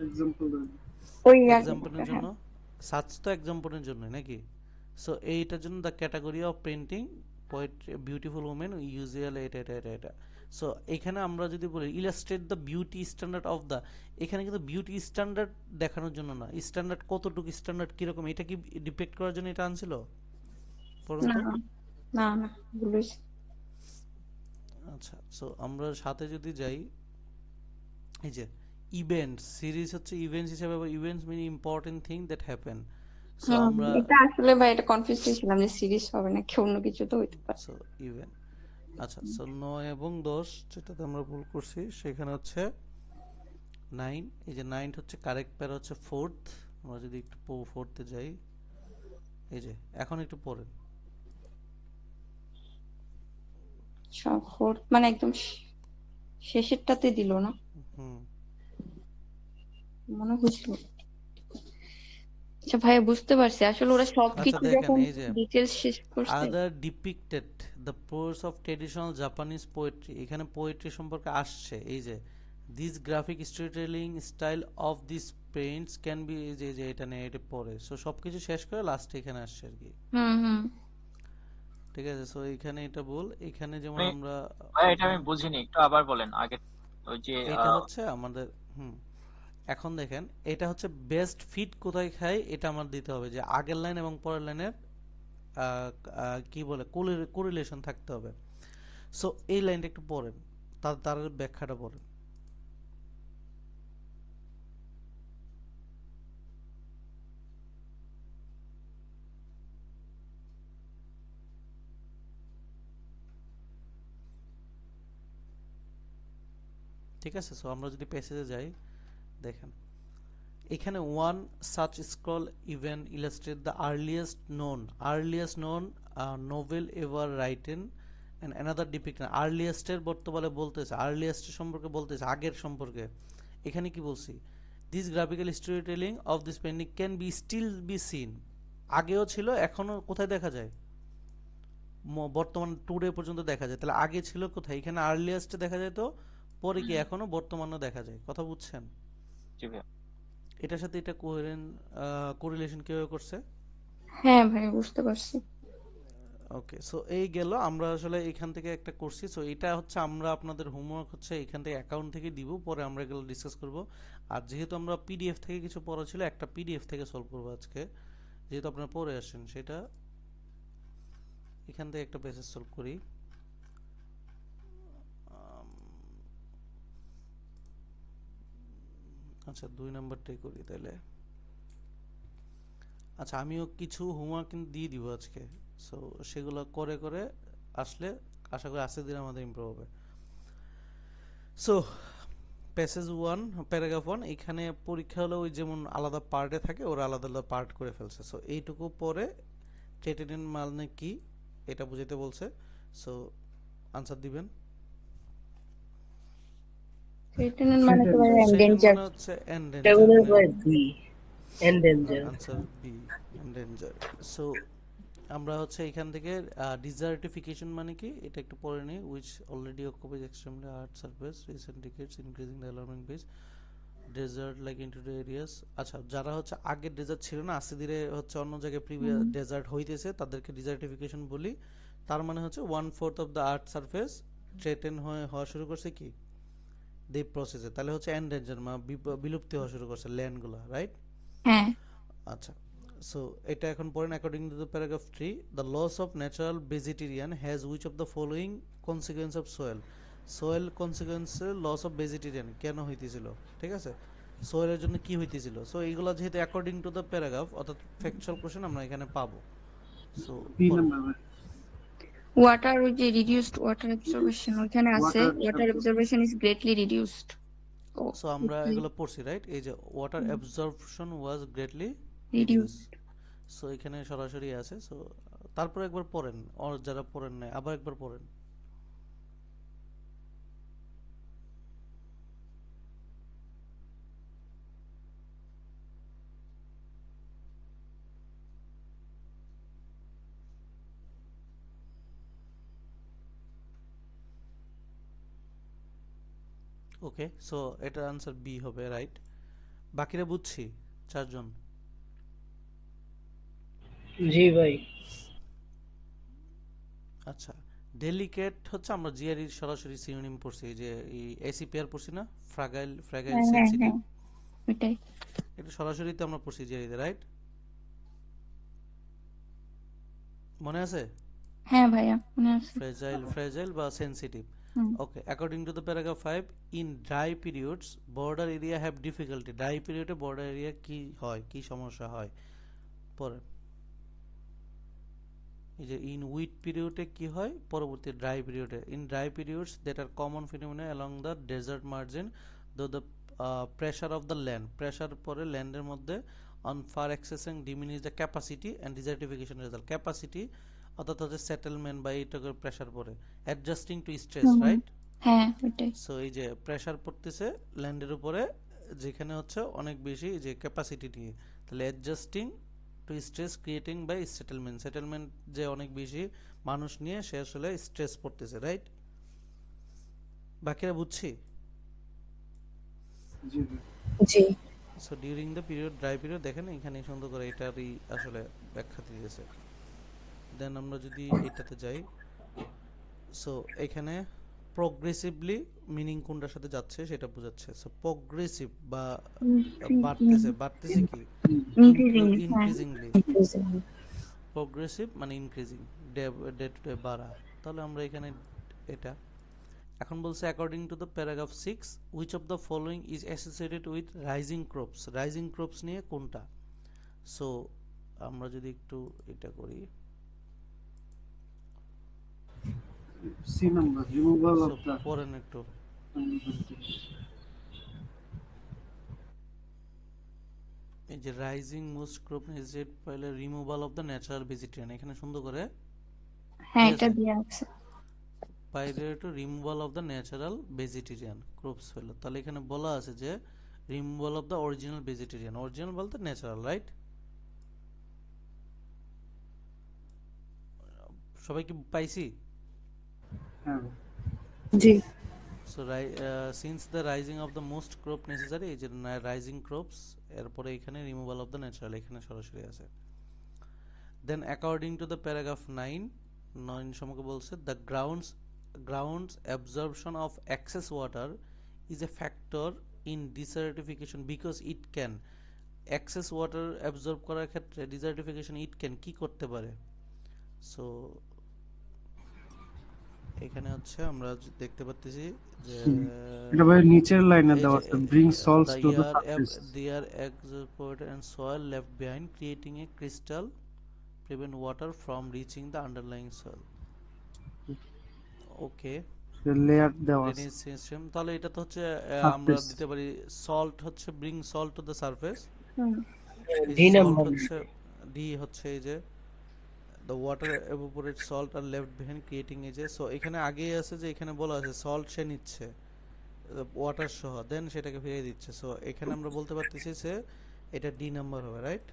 এক্সাম্পল ওই এক্সাম্পলের জন্য, হ্যাঁ সাচ তো এক্সাম্পলের জন্য নাকি। সো এইটার জন্য the category of painting poetry beautiful women usual, এটা এটা এটা এটা। সো এখানে আমরা যদি বলি illustrate the beauty standard of the, এখানে কিন্তু বিউটি স্ট্যান্ডার্ড দেখানোর জন্য না, স্ট্যান্ডার্ড কতটুকু, স্ট্যান্ডার্ড কিরকম, এটা কি ডিপেক্ট করার জন্য এটা আনছিল, পড়ুন না তো। না না বলিস। আচ্ছা, সো আমরা সাথে যদি যাই, এই যে ইভেন্টস, সিরিজ হচ্ছে ইভেন্টস হিসেবে, events mean important thing that happen. So আমরা এটা আসলে ভাই এটা কনফিউজ হয়েছিলাম যে সিরিজ হবে নাকি অন্য কিছু তো হইতে পারে। সো ইভেন্ট, আচ্ছা সো 9 এবং 10 যেটাতে আমরা ভুল করছি সেখানে হচ্ছে 9, এই যে 9 হচ্ছে কারেক্ট প্যার হচ্ছে ফোর্থ। আমরা যদি একটু ফোর্থে যাই, এই যে এখন একটু পড়েন। সব ফোর্থ মানে একদম শেষেরটাতে দিল না, হুম মনে হয়েছিল। আচ্ছা ভাইয়া বুঝতে পারছি, আসলে ওরা আচ্ছা সবকিছু দেখেন, যখন এই যে ডিটেলস শেষ করছে। other depicted the pose of traditional Japanese poetry, এখানে পোয়েট্রি সম্পর্কে আসছে। এই যে this graphic storytelling style of these paints can be, এই যে এটা নিয়ে এটা পড়ে, সো সবকিছু শেষ করে লাস্টে এখানে আসছে আর কি। হুম। ঠিক আছে, সো এখানে এটা বল, এখানে যেমন আমি আমরা ভাই এটা আমি হ্যাঁ, বুঝিনি, একটু আবার বলেন আগে। ওই যে এটা হচ্ছে আমাদের হুম এখন দেখেন এটা হচ্ছে বেস্ট ফিট কোথায় খায়, এটা আমার দিতে হবে যে আগের লাইন এবং পরের লাইনের কি বলে কোরিলেশন থাকতে হবে। সো এই লাইনটা একটু পড়েন, তার ব্যাখ্যাটা পড়েন। ঠিক আছে, সো আমরা যদি প্যাসেজে যাই, দেখেন এখানে one such scroll event illustrate the earliest known novel ever written and another depict, আর্লিয়েস্টের বর্তমানে বলতেছে, আর্লিয়েস্টের সম্পর্কে বলতেছে, আগের সম্পর্কে। এখানে কি বলছি, this graphical story telling of this painting can be still be seen, আগেও ছিল এখনো কোথায় দেখা যায়, বর্তমান টুডে পর্যন্ত দেখা যায়। তাহলে আগে ছিল কোথায়, এখানে আর্লিয়েস্টে দেখা যায়, তো পরে কি এখনো বর্তমানে দেখা যায়। কথা বুঝছেন? জি ভাই। এটার সাথে এটা কোরিলেশন কিভাবে করছে? হ্যাঁ ভাই বুঝতে পারছি। ওকে, সো এই গেল, আমরা আসলে এখান থেকে একটা করছি। সো এটা হচ্ছে আমরা আপনাদের হোমওয়ার্ক হচ্ছে এখান থেকে অ্যাকাউন্ট থেকে দিব, পরে আমরা এগুলো ডিসকাস করব। আর যেহেতু আমরা পিডিএফ থেকে কিছু পড়া ছিল, একটা পিডিএফ থেকে সলভ করব আজকে, যেহেতু আপনারা পড়ে আসেন, সেটা এখান থেকে একটা প্যাসেজ সলভ করি। আচ্ছা 2 নাম্বারটাই করি তাহলে। আচ্ছা আমিও কিছু হোমওয়ার্ক কিন্তু দিয়ে দিব আজকে, সো সেগুলো করে করে আসলে আশা করি আজকের দিন আমাদের ইমপ্রুভ হবে। সো প্যাসেজ 1 প্যারাগ্রাফ 1, এখানে পরীক্ষা হলো ওই যেমন আলাদা পার্টে থাকে, ওরা আলাদা আলাদা পার্ট করে ফেলছে। সো এইটুকু পরে ট্রেটেনিন মানে কি এটা বুঝাইতে বলছে। সো আনসার দিবেন। থ্রেটেন মানে তো ভাই Threatened. সেটা এন্ডেঞ্জার। মানে হচ্ছে এটা এন্ডেঞ্জার, মনে মানে হয় B, endanger. Answer B, endanger. So আমরা হচ্ছে এখান থেকে ডিজার্টিফিকেশন মানে কি এটা একটু পড়ে নিই। Which already occupies extremely hard surface recent decades increasing the alarming pace desert like into areas. আচ্ছা যারা হচ্ছে আগে ডেজার্ট ছিল না, আস্তে ধীরে হচ্ছে অন্য জায়গায় প্রিভিয়াস ডেজার্ট হইতেছে, তাদেরকে ডিজার্টিফিকেশন বলি। তার মানে হচ্ছে 1/4 of the earth surface threaten হওয়া শুরু করছে কি দ্বীপ প্রসেসে, তাহলে হচ্ছে এন্ডেঞ্জার বিলুপ্তি হওয়া শুরু করছে ল্যান্ডগুলো, রাইট? হ্যাঁ আচ্ছা সো এটা এখন পড়েন। According to the paragraph 3, the loss of natural vegetarian has which of the following consequence of soil কনসিকুয়েন্সে লস অফ ভেজিটেরিয়ান কেন হইতেছিল, ঠিক আছে, সোয়েলের জন্য কি হইতেছিল। সো এইগুলো যেহেতু অ্যাকর্ডিং টু দ্য প্যারাগ্রাফ অর্থাৎ ফ্যাকচুয়াল কোশ্চেন আমরা এখানে পাবো। So B number. ওয়াটার, ওই যে রিডিউসড ওয়াটার অ্যাবজর্বেশন ওখানে আছে, Water water absorption. Absorption is greatly reduced. ও সো আমরা এগুলো পড়ছি, রাইট? এই যে water absorption was greatly reduce. Reduced. So এখানে সরাসরি আছে। সো তারপর একবার পড়েন, আর যারা পড়েন না আবার একবার পড়েন। ওকে, সো এটার আনসার বি হবে, রাইট? বাকিরা বুঝছি চারজন? জি ভাই। আচ্ছা ডেলিকেট হচ্ছে আমরা জিআরই সরাসরি সিনোনিম পড়ছি, এই যে এই এসিপিআর পড়ছি না, ফ্রাগাইল হ্যাঁ সেনসিটিভ, ওইটাই। এটা সরাসরি তো আমরা পড়ছি জিআরইতে, রাইট? মনে আছে? হ্যাঁ ভাইয়া মনে আছে। ফ্রেজাইল বা sensitive. Hmm Okay, according to the paragraph 5, in dry periods, border area have difficulty. Dry period border area কি হয়, কি সমস্যা হয়? পরে এই যে in wet period কি হয়, পরবর্তী dry period in dry periods that are common phenomena along the desert margin, though the pressure of the land, pressure পরে ল্যান্ডের মধ্যে on far accessing diminish the capacity and desertification result. Capacity অর্থাৎ হচ্ছে settlement বা এইটাকে pressure পড়ে adjusting to stress, hmm right? হ্যাঁ ওইটাই। So এই যে প্রেসার পড়তেছে ল্যান্ডের উপরে, যেখানে হচ্ছে অনেক বেশি যে ক্যাপাসিটি নিয়ে, তাহলে adjusting to stress creating by settlement, settlement যে অনেক বেশি মানুষ নিয়ে সে আসলে স্ট্রেস পড়তেছে, রাইট? বাকিরা বুঝছি? জি ভাই। জি। So during the period dry period দেখেন এখানে সুন্দর করে এটারই আসলে ব্যাখ্যা দিয়েছে। দেন আমরা যদি এটাতে যাই, সো এখানে প্রগ্রেসিভলি মিনিং কোনটার সাথে যাচ্ছে সেটা বোঝাচ্ছে। সো প্রগ্রেসিভ বা বাড়তেছে, বাড়তেছে কি ইনক্রিজিং হ্যাঁ ইনক্রিজিংলি, Increasing. প্রগ্রেসিভ মানে ইনক্রিজিং, ডে টু ডে বাড়া। তাহলে আমরা এখানে এটা এখন বলছে according to the paragraph 6 which of the following is associated with rising crops, rising crops নিয়ে কোনটা? সো আমরা যদি একটু এটা করি, C number removal so of the পড়েন একটু। এই যে রাইজিং মোস্ট ক্রপ নেসেসিটেড পহলে removal of the natural vegetarian, এখানে সুন্দর করে হ্যাঁ ঠিক এটা আছে, দিয়ে আছে। prior to removal of the natural vegetarian crops ফেলো। তাহলে এখানে বলা আছে যে removal of the original vegetarian, original বলতে ন্যাচারাল, রাইট? সবাই কি পাইছি? হ্যাঁ জি। So since the rising of the most crop necessary, এই যে rising crops, এরপরে এখানে removal of the natural এখানে সরাসরি আছে। then according to the paragraph 9 সম্পর্কে বলছে the grounds absorption of excess water is a factor in desertification because it can, excess water absorb করার ক্ষেত্রে desertification it can কি করতে পারে? সো এখানে হচ্ছে আমরা দেখতে পাচ্ছি যে এটা ভাই নিচের লাইনে এই দেওয়া যে আছে bring salts the to the air surface. the air exported and soil left behind creating a crystal prevent water from reaching the underlying soil. Okay, layer দেওয়া আছে ড্রেনেজ সিস্টেম, তাহলে এটা তো হচ্ছে আমরা সারফেস। দিতে পারি সল্ট হচ্ছে bring salt to the surface, hmm D salt number হচ্ছে ডি হচ্ছে এই যে the water evaporate salt are left behind creating এই যে, সো এখানে আগেই আছে যে এখানে বলা আছে সল্ট সে নিচ্ছে ওয়াটার সহ, দেন সেটাকে ফিরিয়ে দিচ্ছে। সো এখানে আমরা বলতে পারতেছি যে এটা ডি নাম্বার হবে, রাইট?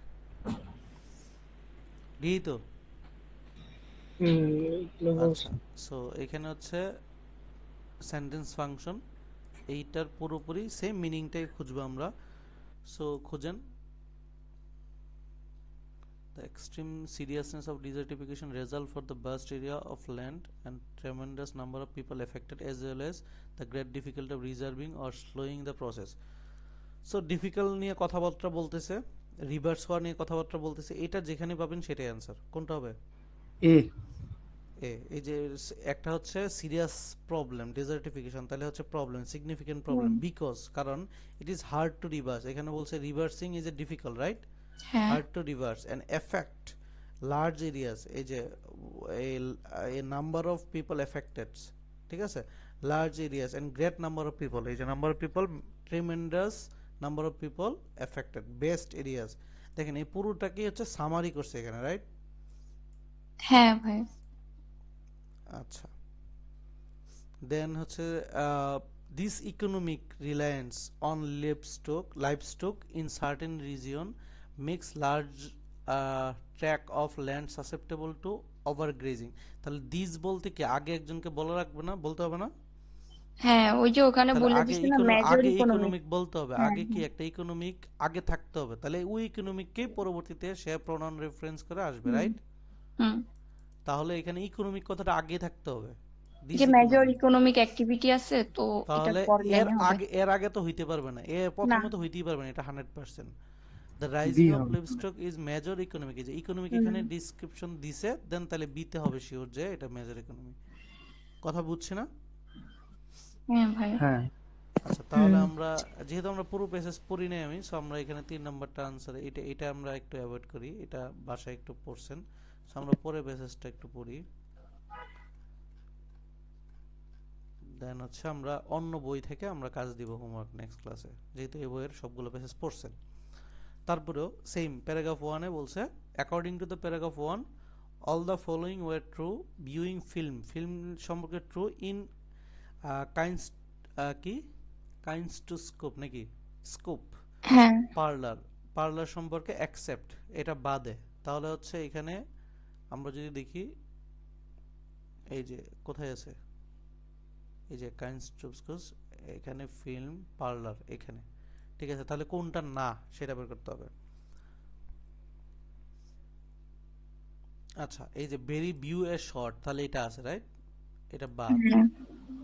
ডি তো আচ্ছা। সো এখানে হচ্ছে সেন্টেন্স ফাংশন, এইটার পুরোপুরি সেম মিনিংটাই খুঁজবো আমরা। সো খুঁজেন the extreme seriousness of desertification result for the vast area of land and tremendous number of people affected as well as the great difficulty of reserving or slowing the process. So difficult নিয়ে কথাবার্তা বলতেছে, reverse হওয়া নিয়ে কথাবার্তা বলতেছে, এটা যেখানে পাবেন সেটাই অ্যান্সার। কোনটা হবে? এ এই যে একটা হচ্ছে সিরিয়াস প্রবলেম ডেজার্টিফিকেশন, তাহলে হচ্ছে প্রবলেম সিগনিফিকেন্ট প্রবলেম বিকজ, কারণ it is hard to reverse, এখানে বলছে reversing is a difficult, right? হ্যাঁ hard to reverse and affect large areas, এই যে a number of people affected, ঠিক আছে, large areas and great number of people, এই যে number of people, tremendous number of people affected, best areas। দেখেন এই পুরোটাকে হচ্ছে সামারি করছে এখানে, রাইট? হ্যাঁ ভাই। আচ্ছা, দেন হচ্ছে this economic reliance on livestock in certain region makes large tract of land susceptible to overgrazing। তাহলে দিস বলতে কি আগে একজনকে বলা রাখবে না, বলতে হবে না? হ্যাঁ ওই যে ওখানে তাহলে বলে আগে দিছে না মেজর আগে ইকোনমিক। ইকোনমিক বলতে হবে, হ্যাঁ আগে কি একটা ইকোনমিক আগে থাকতে হবে, তাহলে ওই ইকোনমিককেই পরবর্তীতে সে প্রোনাউন রেফারেন্স করে আসবে, রাইট? হুম তাহলে এখানে ইকোনমিক কথাটা আগে থাকতে হবে, দিস যে মেজর ইকোনমিক। ইকোনমিক অ্যাক্টিভিটি আছে তো এটা তাহলে পর এর লাইনে হবে আগে তো হইতে পারবে না, না। প্রথমে তো হইতেই পারবে না, এটা 100%। দ্য বি রাইজিং অফ হবে লিভস্টক ইজ মেজর ইকোনমিক, এই যে ইকোনমিক এখানে ডিসক্রিপশন দিছে, দেন তাহলে বি তে হবে শিওর যে এটা মেজর ইকোনমিক। কথা বুঝছি না? হ্যাঁ ভাই। হ্যাঁ আচ্ছা তাহলে আমরা যেহেতু আমরা পুরো প্যাসেজ পড়ি নাই আমি, সো আমরা এখানে 3 নাম্বারটা আনসার, এটা আমরা একটু অ্যাভয়েড করি, এটা বাসায় একটু পড়ছেন, সো আমরা পরে প্যাসেজটা একটু পড়ি, দেন হচ্ছে আমরা অন্য বই থেকে আমরা কাজ দিব হোমওয়ার্ক নেক্সট ক্লাসে, যেহেতু এই বইয়ের সবগুলো প্যাসেজ পড়ছেন। তারপরেও সেম প্যারাগ্রাফ 1 এ বলছে according to the paragraph 1 all the following were true viewing film, film সম্পর্কে ট্রু ইন কাইন্স কি কাইন্সটোস্কোপ নাকি স্কোপ, হ্যাঁ পার্লার, পার্লার সম্পর্কে অ্যাকসেপ্ট, এটা বাদে। তাহলে হচ্ছে এখানে আমরা যদি দেখি এই যে কোথায় আছে, এই যে কাইন্সটোস্কোপ, এখানে ফিল্ম পার্লার এখানে, ঠিক আছে, তাহলে কোনটা না সেটা বের করতে হবে। আচ্ছা এই যে ভেরি ভিউ এ শর্ট, তাহলে এটা আছে রাইট, এটা বাদ। হ্যাঁ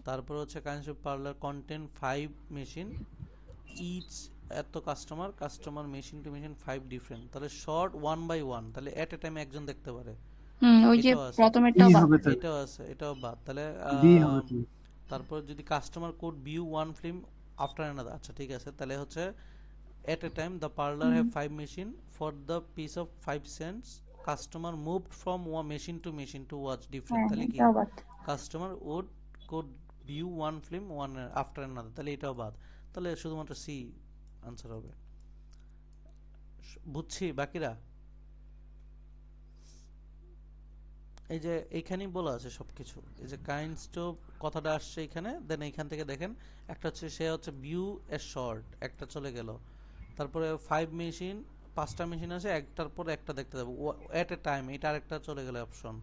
তারপর হচ্ছে kinds of parlour content 5 machine each, এত customer, customer machine to machine 5 different, তাহলে শর্ট 1 by 1, তাহলে এট এ টাইম একজন দেখতে পারে, ওই যে এটাও আছে, বি প্রথমেরটাও বাদ। হবে তাহলে, এটাও আছে, এটাও বাদ, তাহলে বি হবে তাহলে। তারপর যদি customer code view one film after another, আচ্ছা ঠিক আছে, তাহলে হচ্ছে at a time the parlor have 5 machine for the piece of 5 cents, customer moved from one machine to watch different, হ্যাঁ তাহলে কি এটাও বাদ। Customer would could view one film one after another, তাহলে এটাও বাদ, তাহলে শুধুমাত্র সি আনসার হবে। বুঝছি বাকিরা? এই যে এইখানেই বলা আছে সবকিছু, এই যে কাইন্ডস টু কথাটা আসছে এখানে, দেন এইখান থেকে দেখেন একটা হচ্ছে সে হচ্ছে ভিউ এ শর্ট, একটা চলে গেল, তারপরে 5 মেশিন, 5টা মেশিন আছে, একটার পর একটা দেখতে যাবো এট এ টাইম, এটা আরেকটা চলে গেল option,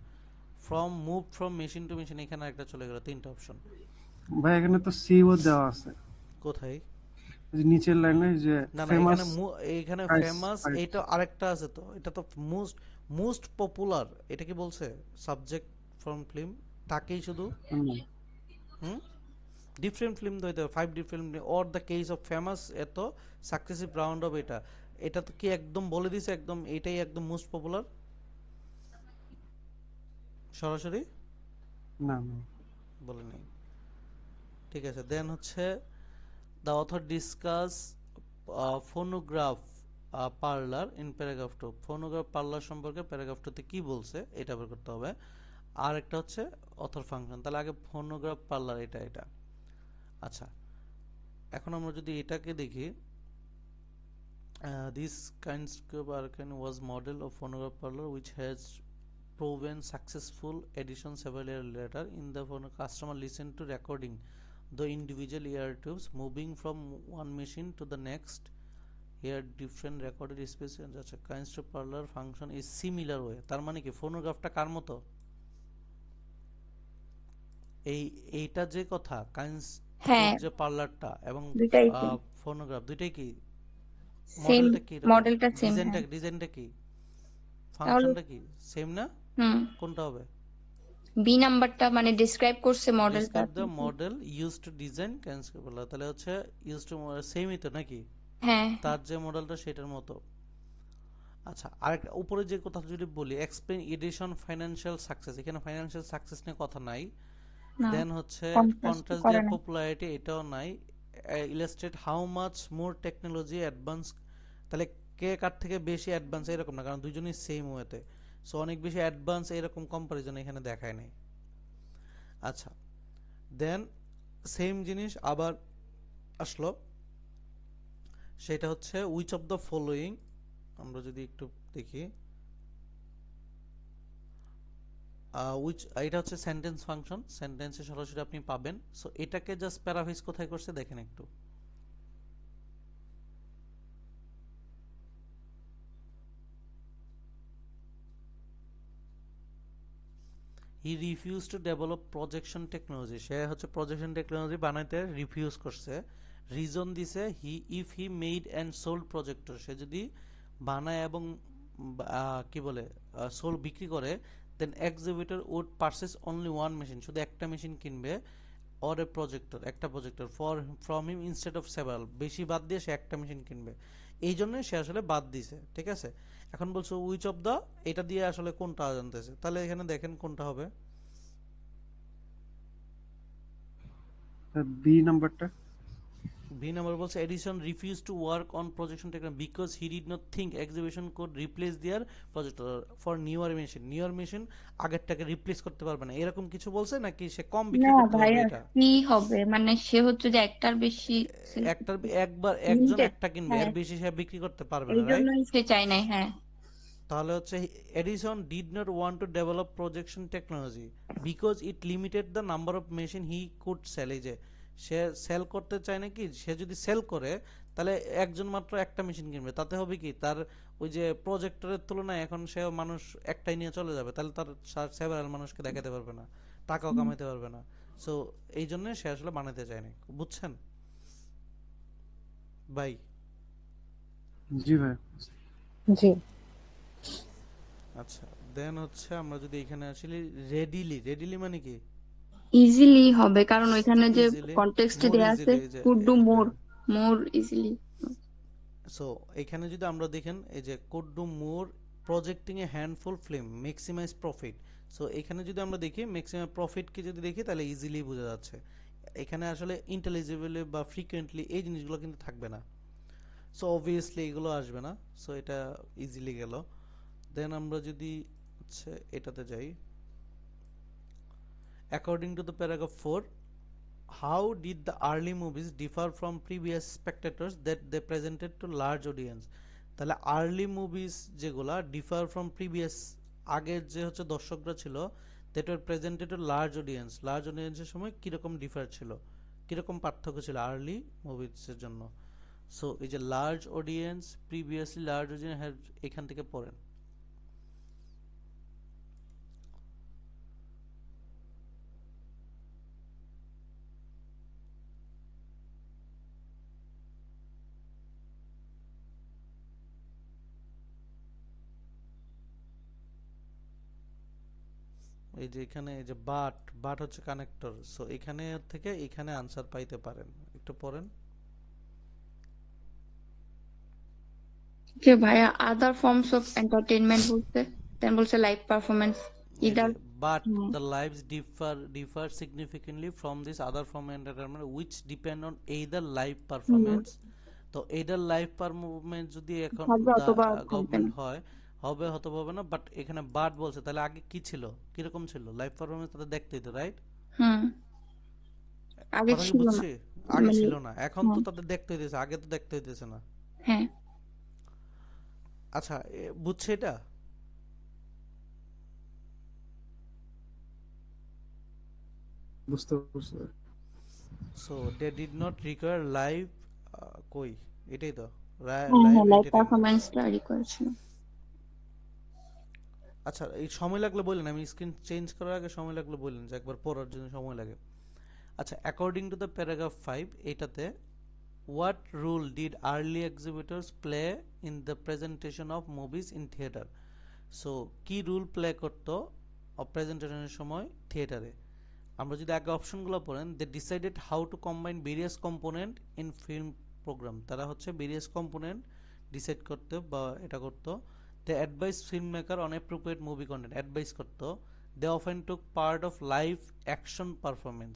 from move from machine to machine এখানে আরেকটা চলে গেল, 3টা অপশন। ভাই এখানে তো সিও দেওয়া আছে, কোথায়? এই যে নিচের লাইনে যে না না ফেমাস এইখানে প্রাইস ফেমাস, এটা আরেকটা আছে তো, এটা তো মোস্ট মোস্ট পপুলার, এটা কি বলছে সাবজেক্ট ফ্রম ফিল্ম তাকেই শুধু, হুম ডিফারেন্ট ফিল্ম তো হইতে 5 different or the case of famous, এত সাকসেসিভ রাউন্ড অফ, এটা এটা তো কি একদম বলে দিছে একদম এটাই একদম মোস্ট পপুলার সরাসরি না না বলে নেই, ঠিক আছে। দেন হচ্ছে the author discuss phonograph parlour in paragraph 2, phonograph parlour সম্পর্কে প্যারাগ্রাফ 2 তে কি বলছে এটা বের করতে হবে। আর একটা হচ্ছে অথর ফাংশন, তাহলে আগে ফোনোগ্রাফ পার্লার এটা এটা। আচ্ছা এখন আমরা যদি এটাকে দেখি, this Kindscope Arcane was model of phonograph parlor which has proven successful addition several years later. In the phone customer listen to recording the individual ear tubes moving from one machine to the next, here different recorded space and such a Kindscope parlor function is similar way, তার মানে কি ফোনোগ্রাফটা কার মতো, এইটা যে কথা হ্যাঁ কাইন্ডস্কোপ যে পার্লারটা এবং দুইটাই সেম, ফোনোগ্রাফ দুইটাই কি সেম মডেলটা কি রকম, মডেলটা সেম। ডিজাইনটা হ্যাঁ ডিজাইনটা কি, তাহলে ফাংশনটা কি সেম না, কোনটা হবে? বি নাম্বারটা মানে ডিসক্রাইব করছে মডেলটা। Describe the model use to design cancel করলা, তাহলে হচ্ছে ইউজ টু সেমই তো নাকি, হ্যাঁ তার যে মডেলটা সেটার মতো। আচ্ছা আরেকটা উপরে যে কথা যদি বলি এক্সপ্লেইন এডিশন ফাইন্যান্সিয়াল সাকসেস, এখানে ফাইন্যান্সিয়াল সাকসেস নিয়ে কথা নাই। না দেন হচ্ছে কন্ট্রাস্ট কন্ট্রাস্ট করে দেয়ার না। পপুলারিটি, এটাও নাই। Illustrate how much more technology advance, তাহলে কে কার থেকে বেশি অ্যাডভান্স এরকম না, কারণ দুজনই সেম ওয়েতে, সো অনেক বেশি অ্যাডভান্স এরকম কম্পারিজন এখানে দেখায় নাই। আচ্ছা দেন সেম জিনিস আবার আসলো, সেটা হচ্ছে উইচ অফ দ্য ফলোয়িং, আমরা যদি একটু দেখি উইচ, এটা হচ্ছে সেন্টেন্স ফাংশন, সেন্টেন্সে সরাসরি আপনি পাবেন, সো এটাকে জাস্ট প্যারাফ্রেজ কোথায় করছে দেখেন একটু, he refuse to develop projection technology, সে হচ্ছে প্রজেকশন টেকনোলজি বানাইতে রিফিউজ করছে, রিজন দিছে he made and sold projector, সে যদি বানায় এবং কি বলে সোল বিক্রি করে, then exhibitor would purchase only one machine, শুধু একটা মেশিন কিনবে, অর এ প্রজেক্টর একটা projector from him instead of several, বেশি বাদ দিয়ে সে একটা মেশিন কিনবে, এই জন্যই সে আসলে বাদ দিছে, ঠিক আছে। এখন বলছো উইচ অফ দ্য, এটা দিয়ে আসলে কোনটা জানতেছে, তাহলে এখানে দেখেন কোনটা হবে, বি নাম্বারটা। বি নাম্বার বলছে Edison refuse to work on projection technology because he did not think exhibition could replace their projector for newer machine আগেরটাকে রিপ্লেস করতে পারবে না, এরকম কিছু বলছে নাকি সে কম বিক্রি না করতে পারবে ভাইয়া, এটা? কি হবে মানে সে হচ্ছে যে একটার বেশি একটার একবার একজন লিমিটেড। একটা কিনবে, হ্যাঁ, এর বেশি সে বিক্রি করতে পারবে এই না, রাইট? জন্যই সে চায় নাই। হ্যাঁ, তাহলে হচ্ছে Edison did not want to develop projection technology because it limited the number of machine he could sell. এই যে সে সেল করতে চায় না, কি সে যদি সেল করে তাহলে একজন মাত্র একটা মেশিন কিনবে, তাতে হবে কি তার ওই যে প্রজেক্টরের তুলনায় এখন সে মানুষ একটাই নিয়ে চলে যাবে, তাহলে তার সেভারাল মানুষকে দেখাতে পারবে না, টাকাও কামাইতে পারবে না। সো এই জন্য সে আসলে বানাতে চায়নি, বুঝছেন ভাই? জি ভাই। জি। আচ্ছা, দেন হচ্ছে আমরা যদি এখানে আসলে রেডিলি মানে কি? ইজিলি হবে কারণ ওইখানে যে ইজিলি, কনটেক্সটে মোর দেয়া আছে ইজিলি, যে কুড ডু মোর, হ্যাঁ। মোর ইজিলি। সো এখানে যদি আমরা দেখেন এই যে could do more projecting a handful film maximise profit. So এখানে যদি আমরা দেখি ম্যাক্সিমাম প্রফিট কে যদি দেখি তাহলে ইজিলি বোঝা যাচ্ছে। এখানে আসলে ইন্টেলিজিবলি বা ফ্রিকোয়েন্টলি এই জিনিসগুলো কিন্তু থাকবে না, সো অবভিয়াসলি এগুলো আসবে না। সো এটা ইজিলি গেল। দেন আমরা যদি হচ্ছে এটাতে যাই, according to the paragraph 4, how did the early movies differ from previous spectators that they presented to large audience? তাহলে আর্লি মুভিজ যেগুলা ডিফার ফ্রম প্রিভিয়াস, আগের যে হচ্ছে দর্শকরা ছিল, that were presented to large audience, large অডিয়েন্সের সময় কিরকম ডিফার ছিল, কিরকম পার্থক্য ছিল আর্লি মুভিজের জন্য। সো এই যে large audience, previously large audience, এখান থেকে পড়েন। এই যে এখানে এই যে বাট হচ্ছে কানেক্টর, সো এখানে থেকে এখানে আনসার পাইতে পারেন, একটু পড়েন। যে ভাইয়া আদার ফর্মস অফ এন্টারটেইনমেন্ট বলতে, দেন বলছে লাইভ পারফরম্যান্স এই ইদার। যে but the lives differ significantly from this other form entertainment which depend on either live performance. তো এইদার লাইভ পারফরম্যান্স যদি এখন থাকবে দা অথবা থাকবে গভর্নমেন্ট না। হয়, হবে হয়তো হবে না, বাট এখানে বাট বলছে, তাহলে আগে কি ছিল, কিরকম ছিল লাইভ পারফরম্যান্স, তাদের দেখতে হতো, রাইট? হুম, আগে কথা কি ছিল না বুঝছি? আগে মানে। ছিল না, এখন তো হ্যাঁ, তাদের দেখতে হইতেছে, আগে তো দেখতে হইতেছে না। হ্যাঁ। আচ্ছা, বুঝছে এটা? বুঝতে পারছি। So they did not require live, কই এটাই তো হ্যাঁ, লাইভ হ্যাঁ, লাইভ এন্টারটেইনমেন্ট। পারফরম্যান্সটা রিকোয়ার ছিল। আচ্ছা, এই সময় লাগলে বললেন, আমি স্ক্রিন চেঞ্জ করার আগে সময় লাগলে বললেন যে একবার পড়ার জন্য সময় লাগে। আচ্ছা, অ্যাকর্ডিং টু দ্য প্যারাগ্রাফ 5, এটাতে what role did early exhibitors play in the presentation of movies in theatre? So কি রোল প্লে করতো প্রেজেন্টেশনের সময় থিয়েটারে? আমরা যদি আগে অপশনগুলো পড়েন, they decided how to combine various component in film programme. তারা হচ্ছে ভেরিয়াস কম্পোনেন্ট ডিসাইড করতে বা এটা করতো। They advise film maker on appropriate movie content, advise করতো। They often took part of live action performance.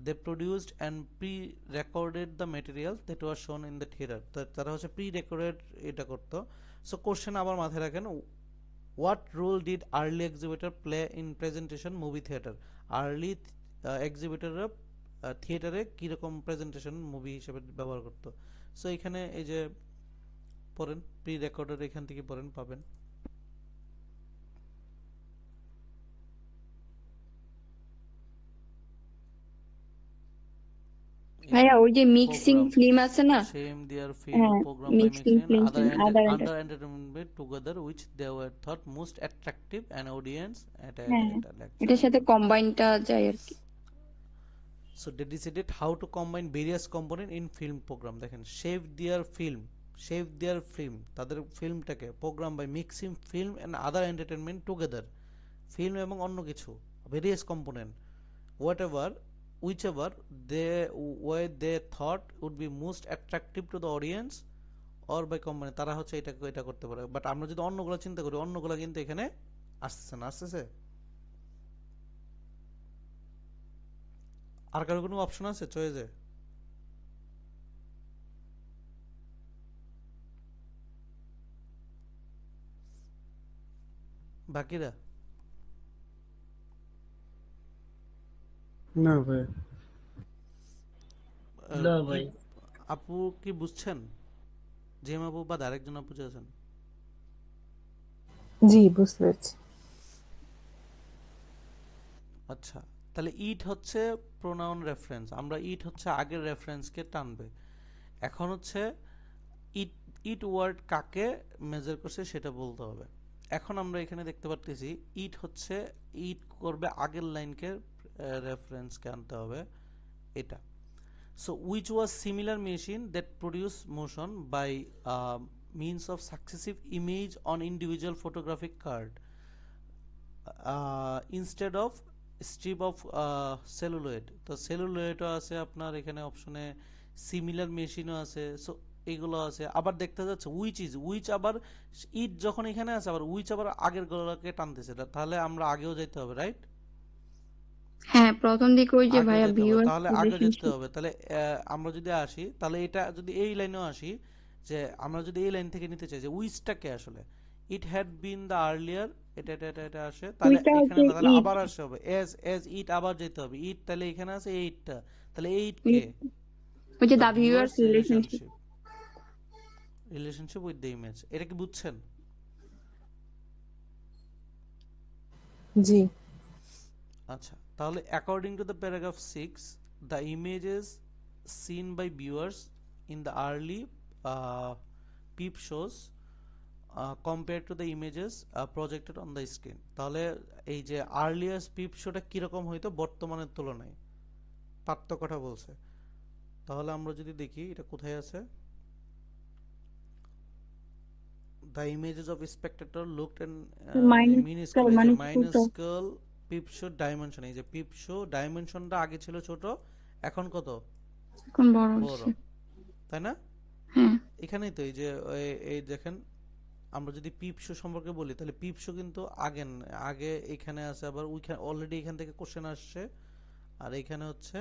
They produced and pre-recorded the material that was শোন in the theatre. তারা হচ্ছে pre-recorded এটা করতো। সো কোশ্চেন আবার মাথায় রাখেন, what role did early exhibitor play in presentation movie theatre? Early এক্সিবিটররা থিয়েটারে কীরকম প্রেজেন্টেশন মুভি হিসেবে ব্যবহার করতো? সো এখানে এই যে পড়েন, প্রি রেকর্ডেড এখান থেকে পড়েন, পাবেন। ভাইয়া ওই যে মিক্সিং program ফিল্ম আছে না? shame their film হ্যাঁ, program by mixing mixing film other other under entertainment together which they were thought most attractive and audience হ্যাঁ, এটা লেখছে। এটার সাথে কম্বাইনটা যায় আর কি। So they decided how to combine various component in film program। দেখেন, shape their film, তাদের ফিল্মটাকে programme by mixing film and other entertainment together, film এবং অন্য কিছু, various component, whatever whichever they thought would be most attractive to the audience or by combine। তারা হচ্ছে এটা করতে পারে, বাট আমরা যদি অন্যগুলো চিন্তা করি, অন্যগুলো কিন্তু এখানে আসতেছে না, আসতেছে। আর কারো কোনো অপশন আছে চয়েসে? বাকিরা না ভাই। না কি ভাই। আপু কি বুঝছেন? জেম আপু বা আরেকজন আপু যে আছেন? জি, বুঝতে পেরেছি। আচ্ছা, তাহলে ইট হচ্ছে প্রোনাউন রেফারেন্স, আমরা ইট হচ্ছে আগের রেফারেন্সকে টানবে। এখন হচ্ছে ইট ইট ওয়ার্ড কাকে মেজার করছে সেটা বলতে হবে। এখন আমরা এখানে দেখতে পারতেছি ইট হচ্ছে ইট করবে আগের লাইনকে রেফারেন্সকে আনতে হবে এটা। So which was similar machine that produce motion by means of successive image on individual photographic card instead of strip of celluloid। তো সেলুলয়েডও আছে আপনার এখানে অপশনে, সিমিলার মেশিনও আছে, সো এগুলো আছে। আবার দেখতে যাচ্ছে উইচ আবার ইট যখন এখানে আছে আবার উইচ আবার আগের গুলোকে টানতেছে, তাহলে আমরা আগেও যেতে হবে, রাইট? হ্যাঁ, প্রথম দিকে ওই যে আগেও ভাইয়া যেতে হবে, ভিউয়ার্স তাহলে আগে যেতে রিলেশনশিপ। হবে। তাহলে আমরা যদি আসি, তাহলে এটা যদি এই লাইনেও আসি, যে আমরা যদি এই লাইন থেকে নিতে চাই যে উইচটাকে আসলে it had been the earlier, এটা আসে, তাহলে ওইটা এখানে হচ্ছে না, তাহলে ইট। আবার আসতে হবে এজ এজ ইট, আবার যেতে হবে ইট, তাহলে এখানে আছে এইটটা, তাহলে এইট কে? ইট ওই যে the the viewers viewers relationship. Relationship with the image. এটা কি বুঝছেন? জি। আচ্ছা, তাহলে according to the paragraph 6 the images seen by viewers in the early peep shows compared to the images projected on the screen। তাহলে এই যে আর্লিয়াস্ট পিপ শোটা কিরকম হইতো বর্তমানের তুলনায়, পার্থক্যটা বলছে। তাহলে আমরা যদি দেখি এটা কোথায় আছে, the images of spectator looked and minuscule, এই যে মানে ছোট। minuscule পিপ শো ডাইমেনশন, এই যে পিপ শো ডাইমেনশনটা আগে ছিল ছোট, এখন কত এখন বড় বড়, হচ্ছে। তাই না? হ্যাঁ, এখানেই তো এই যে এই দেখেন, আমরা যদি পিপ শো সম্পর্কে বলি তাহলে পিপ শো কিন্তু আগে এখানে আছে, আবার ওইখানে অলরেডি এখান থেকে কোশ্চেন আসছে। আর এখানে হচ্ছে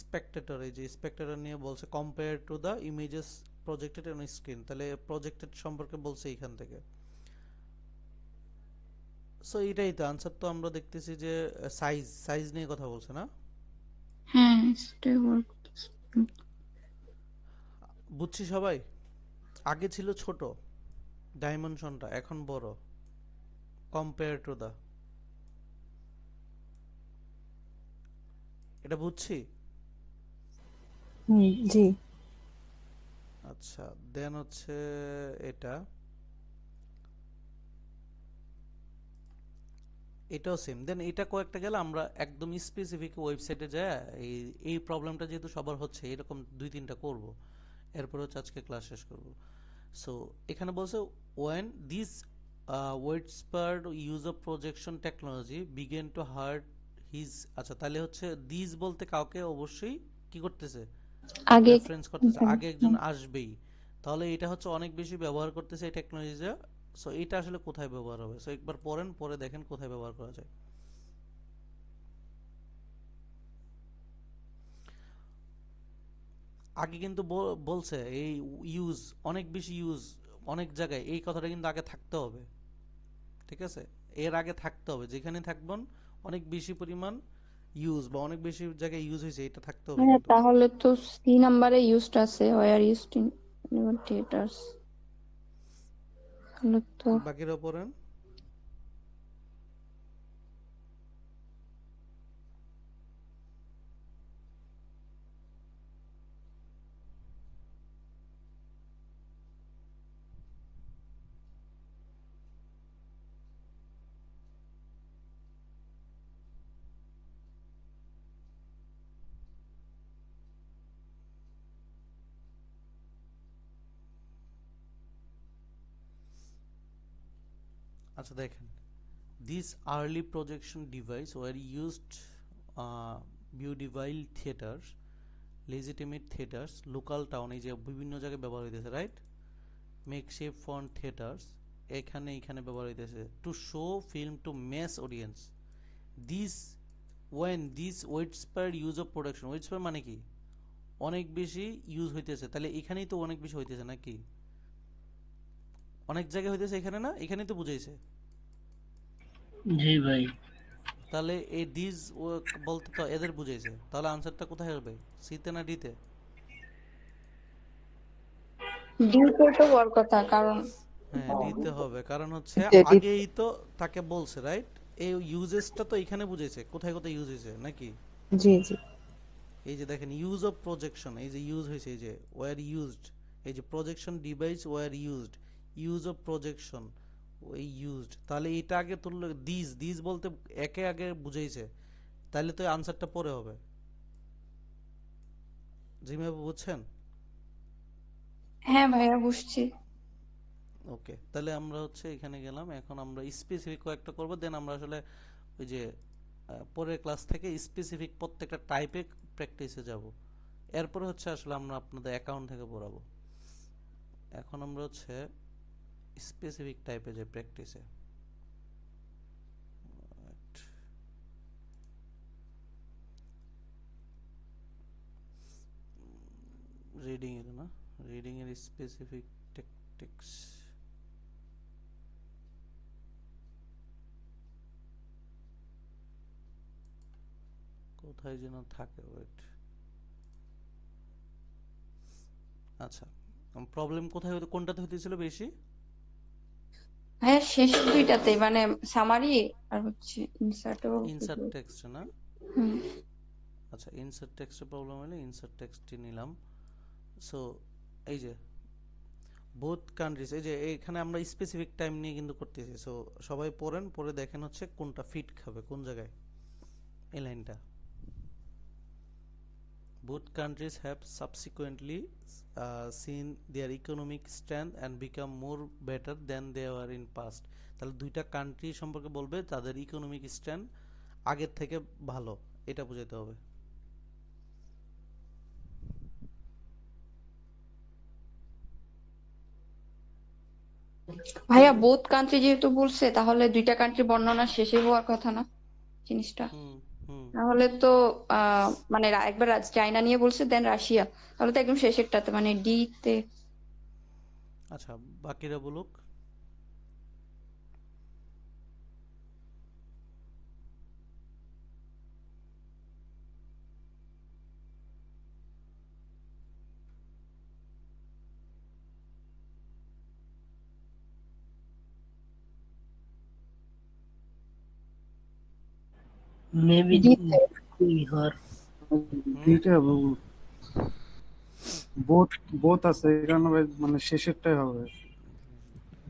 স্পেকটেটর, এই যে স্পেকটেটর নিয়ে বলছে compare to the images projected on screen, তাহলে প্রজেক্টেড সম্পর্কে বলছে এইখান থেকে। সো এটাই তো আনসার। তো আমরা দেখতেছি যে সাইজ নিয়ে কথা বলছে না? হ্যাঁ, স্টে ওয়ার্ক। বুঝছি সবাই? আগে ছিল ছোট ডাইমেনশনটা, এখন বড়, কম্পেয়ার টু দা, এটা বুঝছি। জি। আচ্ছা, দেন হচ্ছে এটা, এটাও সেম। দেন এটা কয়েকটা গেলে আমরা একদম স্পেসিফিক ওয়েবসাইটে যাই, এই এই প্রবলেমটা যেহেতু সবার হচ্ছে এরকম 2-3টা করব, এরপর হচ্ছে আজকে ক্লাস শেষ করব। সো এখানে বলছে when this widespread use of projection technology began to hurt his। আচ্ছা, তাহলে হচ্ছে দিস বলতে কাউকে অবশ্যই কি করতেছে, আগে রেফারেন্স করতেছে, আগে একজন আসবেই। তাহলে এটা হচ্ছে অনেক বেশি ব্যবহার করতেছে এই টেকনোলজিটা। সো এটা আসলে কোথায় ব্যবহার হবে, সো একবার পড়েন, পরে দেখেন কোথায় ব্যবহার করা যায়। আগে কিন্তু বলছে এই ইউজ, অনেক বেশি ইউজ, অনেক জায়গায় এই কথাটা কিন্তু আগে থাকতে হবে, ঠিক আছে? এর আগে থাকতে হবে, যেখানে থাকবেন অনেক বেশি পরিমাণ ইউজ বা অনেক বেশি জায়গায় ইউজ হয়েছে, এটা থাকতে হবে হ্যাঁ, কিন্তু। তাহলে তো সি নাম্বারে ইউজড আছে, ওয়ার ইউজড ইন থিয়েটার্স। তাহলে তো বাকিরা পড়েন। আচ্ছা দেখেন, these early projection device were used vaudeville theaters, legitimate theaters, local town, এই যে বিভিন্ন জায়গায় ব্যবহার হইতেছে, রাইট? makeshift font theaters, এখানে ব্যবহার হইতেছে, to show film to mass audience। these when this weights per use of production, weights per মানে কি অনেক বেশি ইউজ হইতেছে, তাহলে এখানেই তো অনেক বেশি হইতেছে নাকি, অনেক জায়গায় হইতেছে এখানে না, এখানেই তো বুঝাইছে। জি ভাই। তাহলে এই দিস বলতে তো এদের বুঝাইছে, তাহলে আনসারটা কোথায় হবে, সিতে না ডিতে? ডিউতে তো হওয়ার কথা, কারণ হ্যাঁ ডিতে হবে, কারণ হচ্ছে Did it? আগেই তো তাকে বলছে রাইট, এই ইউজেসটা তো এখানে বুঝাইছে কোথায় কোথায় ইউজ হয়েছে নাকি। জি জি। এই যে দেখেন ইউজ অফ প্রজেকশন, এই যে ইউজ হয়েছে, এই যে ওয়ার ইউজড, এই যে projection device were used, use of projection ওই ইউজড, তাহলে এটা আগে তুললে দিস দিস বলতে একে আগে বুঝাইছে, তাহলে তো আনসারটা পরে হবে। জিমাবু বুঝছেন? হ্যাঁ ভাইয়া বুঝছি। ওকে, তাহলে আমরা হচ্ছে এখানে গেলাম, এখন আমরা স্পেসিফিক কয়েকটা করব, দেন আমরা আসলে ওই যে পরের ক্লাস থেকে স্পেসিফিক প্রত্যেকটা টাইপে প্র্যাকটিসে যাব, এরপরে হচ্ছে আসলে আমরা আপনাদের অ্যাকাউন্ট থেকে পড়াবো। এখন আমরা হচ্ছে স্পেসিফিক টাইপে যে প্র্যাকটিসে রিডিং এর না, রিডিং এর স্পেসিফিক ট্যাকটিক্স, কোথায় যেন থাকে, ওয়েট। আচ্ছা, প্রবলেম কোথায় হতো, কোনটাতে হতেছিল বেশি? ভাইয়া শেষ দুইটাতে, মানে সামারি আর হচ্ছে ইনসার্টও। ইনসার্ট টেক্সট না? হুম। আচ্ছা, ইনসার্ট টেক্সটের প্রবলেম হলে ইনসার্ট টেক্সটই নিলাম। সো এই যে বোথ কান্ট্রিজ, এই যে এখানে আমরা স্পেসিফিক টাইম নিয়ে কিন্তু করতেছি, সো সবাই পড়েন, পরে দেখেন হচ্ছে কোনটা ফিট খাবে কোন জায়গায়, এই লাইনটা। Both countries have subsequently seen their economic strength and become more better than they were in past. তাহলে দুইটা কান্ট্রি সম্পর্কে বলবে তাদের ইকোনমিক স্ট্যান্ড আগের থেকে ভালো, এটা বোঝাতে হবে। ভাইয়া বোথ কান্ট্রি যেহেতু বলছে, তাহলে দুইটা কান্ট্রি বর্ণনা শেষে হওয়ার কথা না জিনিসটা? হুম হুম। তাহলে তো মানে একবার চায়না নিয়ে বলছে, দেন রাশিয়া, তাহলে তো একদম শেষেরটাতে মানে ডি তে। আচ্ছা, বাকিরা বলুক। Maybe Dite. her. দুইটা বোথ বোথ আছে, এখানে মানে শেষেরটাই হবে।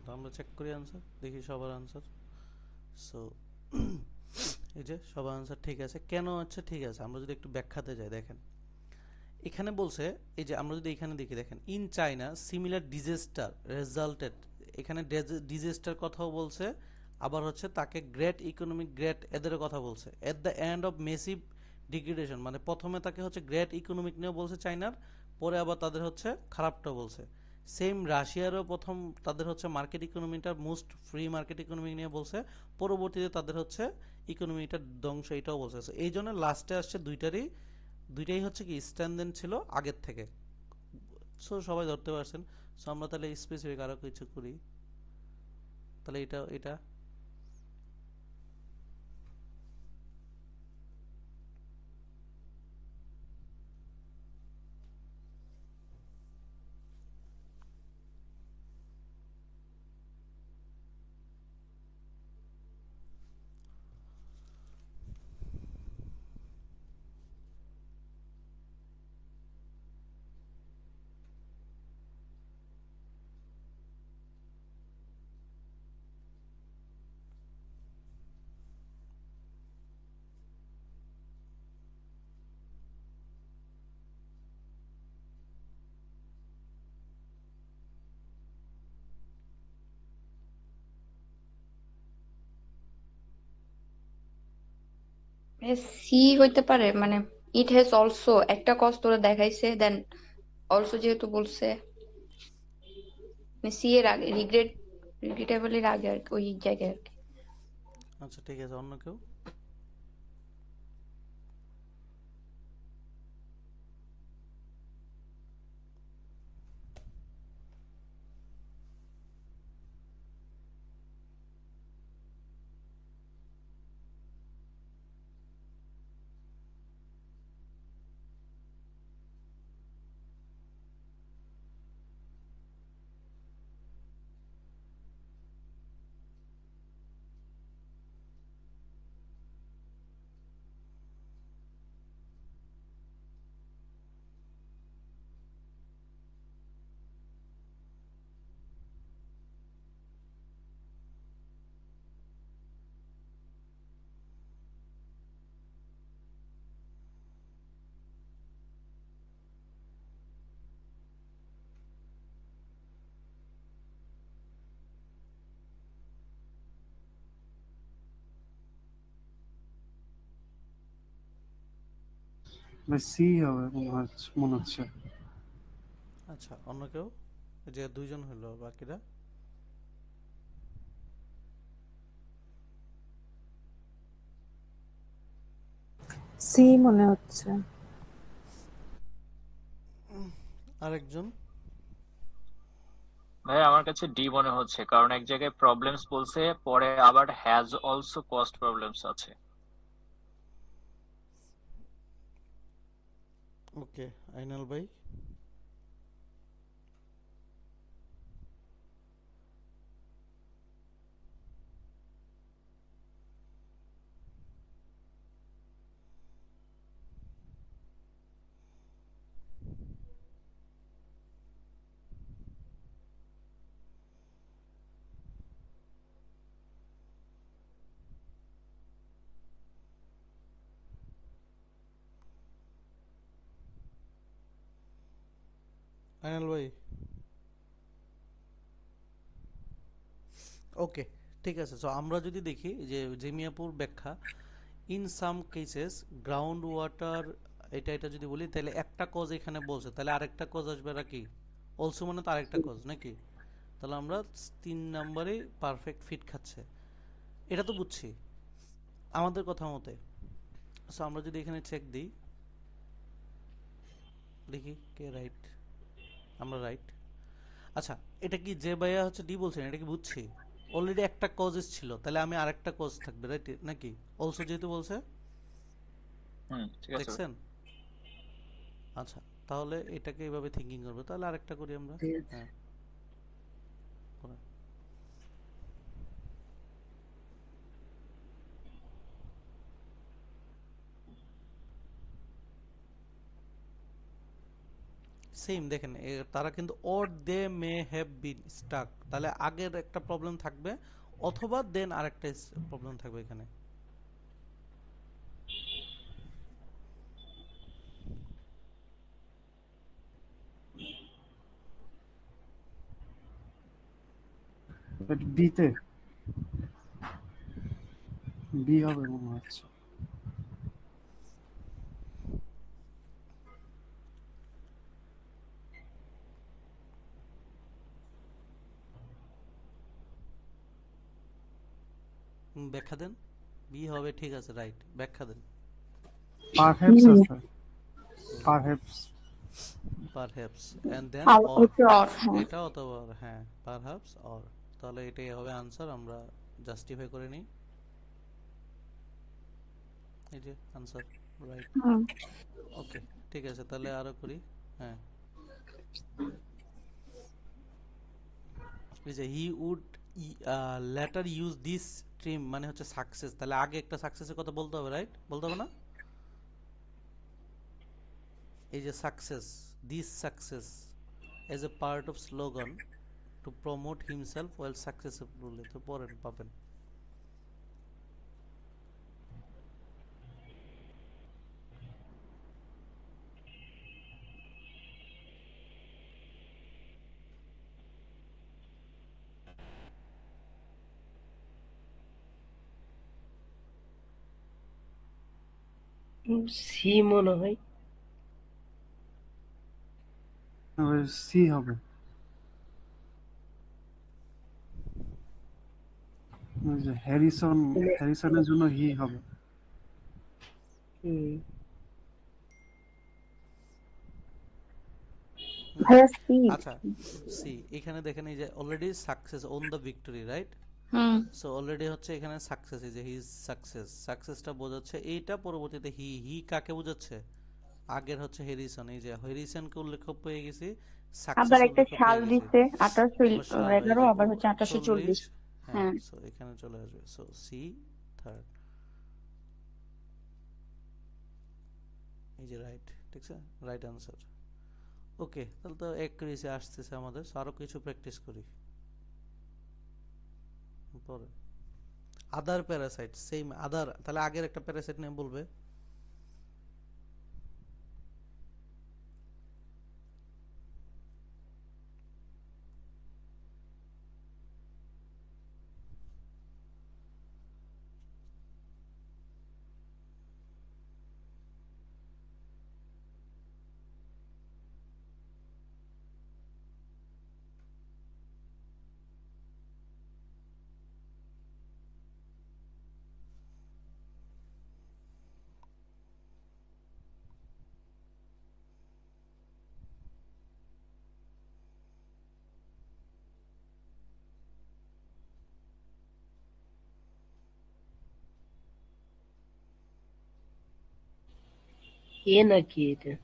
তো আমরা চেক করি আনসার, দেখি সবার আনসার। সো এই যে সবার আনসার ঠিক আছে, কেন হচ্ছে ঠিক আছে, আমরা যদি একটু ব্যাখ্যাতে যাই, দেখেন এখানে বলছে, এই যে আমরা যদি এখানে দেখি, দেখেন in China similar disaster resulted, এখানে ডিজাস্টার কথাও বলছে, আবার হচ্ছে তাকে গ্রেট ইকোনমিক গ্রেট এদের কথা বলছে, at the end of massive degradation, মানে প্রথমে তাকে হচ্ছে গ্রেট ইকোনমিক নিয়েও বলছে চায়নার, পরে আবার তাদের হচ্ছে খারাপটাও বলছে। সেম রাশিয়ারও প্রথম তাদের হচ্ছে মার্কেট ইকোনমিটা মোস্ট ফ্রি মার্কেট ইকোনমি নিয়ে বলছে, পরবর্তীতে তাদের হচ্ছে ইকোনমিটার ধ্বংস এটাও বলছে। এই জন্য লাস্টে আসছে দুইটাই হচ্ছে কি স্ট্যান্ডার্ড ছিল আগের থেকে। সো সবাই ধরতে পারছেন। সো আমরা তাহলে স্পেসিফিক আরো কিছু করি, তাহলে এটা এটা সি হইতে পারে, মানে ইট হ্যাজ অলসো একটা কজ তোরা দেখাইছে, দেন অলসো যেহেতু বলছে, সি এর আগে রিগ্রেটেবল এর আগে আর কি, ওই জায়গায় আর কি। আচ্ছা ঠিক আছে, অন্য কেউ? ভাই সি হবে মনে হচ্ছে। আচ্ছা, অন্য কেউ? এই যে দুইজন হলো, বাকিরা? সি মনে হচ্ছে। আরেকজন? ভাই আমার কাছে ডি মনে হচ্ছে, কারণ এক জায়গায় প্রবলেমস বলছে, পরে আবার হ্যাজ অলসো কস্ট প্রবলেমস আছে। ওকে, আইনাল ভাই? আইনাল ভাই? ওকে, ঠিক আছে। সো আমরা যদি দেখি যে জেমিয়াপুর ব্যাখ্যা, in some cases ground water, এটা যদি বলি তাহলে একটা কজ এখানে বলছে, তাহলে আরেকটা কজ আসবে আর কি, অলসো মানে তো আরেকটা কজ নাকি? তাহলে আমরা 3 নম্বরে পারফেক্ট ফিট খাচ্ছে, এটা তো বুঝছি আমাদের কথা মতে। সো আমরা যদি এখানে চেক দিই, দেখি কে রাইট। আমরা রাইট। আচ্ছা, এটা কি যে ভাইয়া হচ্ছে ডি বলছেন, এটা কি বুঝছি অলরেডি একটা কজেস ছিল, তাহলে আমি আরেকটা কজ থাকবে রাইট নাকি? অলসো যেহেতু বলছে, ঠিক আছে ভাই। দেখছেন? আচ্ছা, তাহলে এটাকে এইভাবে থিঙ্কিং করবো, তাহলে আরেকটা করি আমরা। ঠিক আছে। হ্যাঁ, সেম দেখেন তারা কিন্তু or they may have been stuck, তাহলে আগের একটা প্রবলেম থাকবে অথবা দেন আরেকটা প্রবলেম থাকবে এখানে। বিতে বি হবে মনে হচ্ছে। ব্যাখ্যা দেন। বি হবে, ঠিক আছে, রাইট, ব্যাখ্যা দেন। পারহ্যাপস আছে, পারহ্যাপস। পারহ্যাপস এন্ড দেন আর অর, ওকে অর, হ্যাঁ। এটা অথবা or, হ্যাঁ, পারহ্যাপস অর। তাহলে এটাই হবে আনসার, আমরা জাস্টিফাই করে নিই। এই যে আনসার, রাইট। হুম। ওকে, ঠিক আছে, তাহলে আরো করি। হ্যাঁ, এই যে he would later use this stream মানে হচ্ছে সাকসেস, তাহলে আগে একটা সাকসেসের কথা বলতে হবে, রাইট? বলতে হবে না? এই যে success, this success as a part of slogan to promote himself well successfully, তো পড়েন পাবেন। সি মনে হয়। সি হবে। ওই যে হ্যারিসনের জন্য হি হবে। হুম, ভাইয়া সি। আচ্ছা, সি, এখানে দেখেন এই যে already success won the victory, right? Hmm. So already হচ্ছে এখানে সাকসেস, এই যে হি ইজ সাকসেস, সাকসেসটা বোঝাচ্ছে এইটা, পরবর্তীতে হি, হি কাকে বোঝাচ্ছে? আগের হচ্ছে হ্যারিসন, এই যে হ্যারিসনকে উল্লেখ পেয়ে গেছি, আবার সাকসেস একটা উল্লেখ সাল পেয়ে গেছি। দিতে 1811, এই যে আবার হচ্ছে 40, 1840। হ্যাঁ, হ্যাঁ। সো এখানে চলে আসবে। সো সি থার্ড, এই যে রাইট, ঠিক আছে, রাইট আনসার। ওকে, তাহলে তো অ্যাকুরেসি আসতেছে আমাদের, সো আরো কিছু প্র্যাকটিস করি পরে। আদার প্যারাসাইট, সেম আদার, তাহলে আগের একটা প্যারাসাইট নিয়ে বলবে। এ নাকি এটা?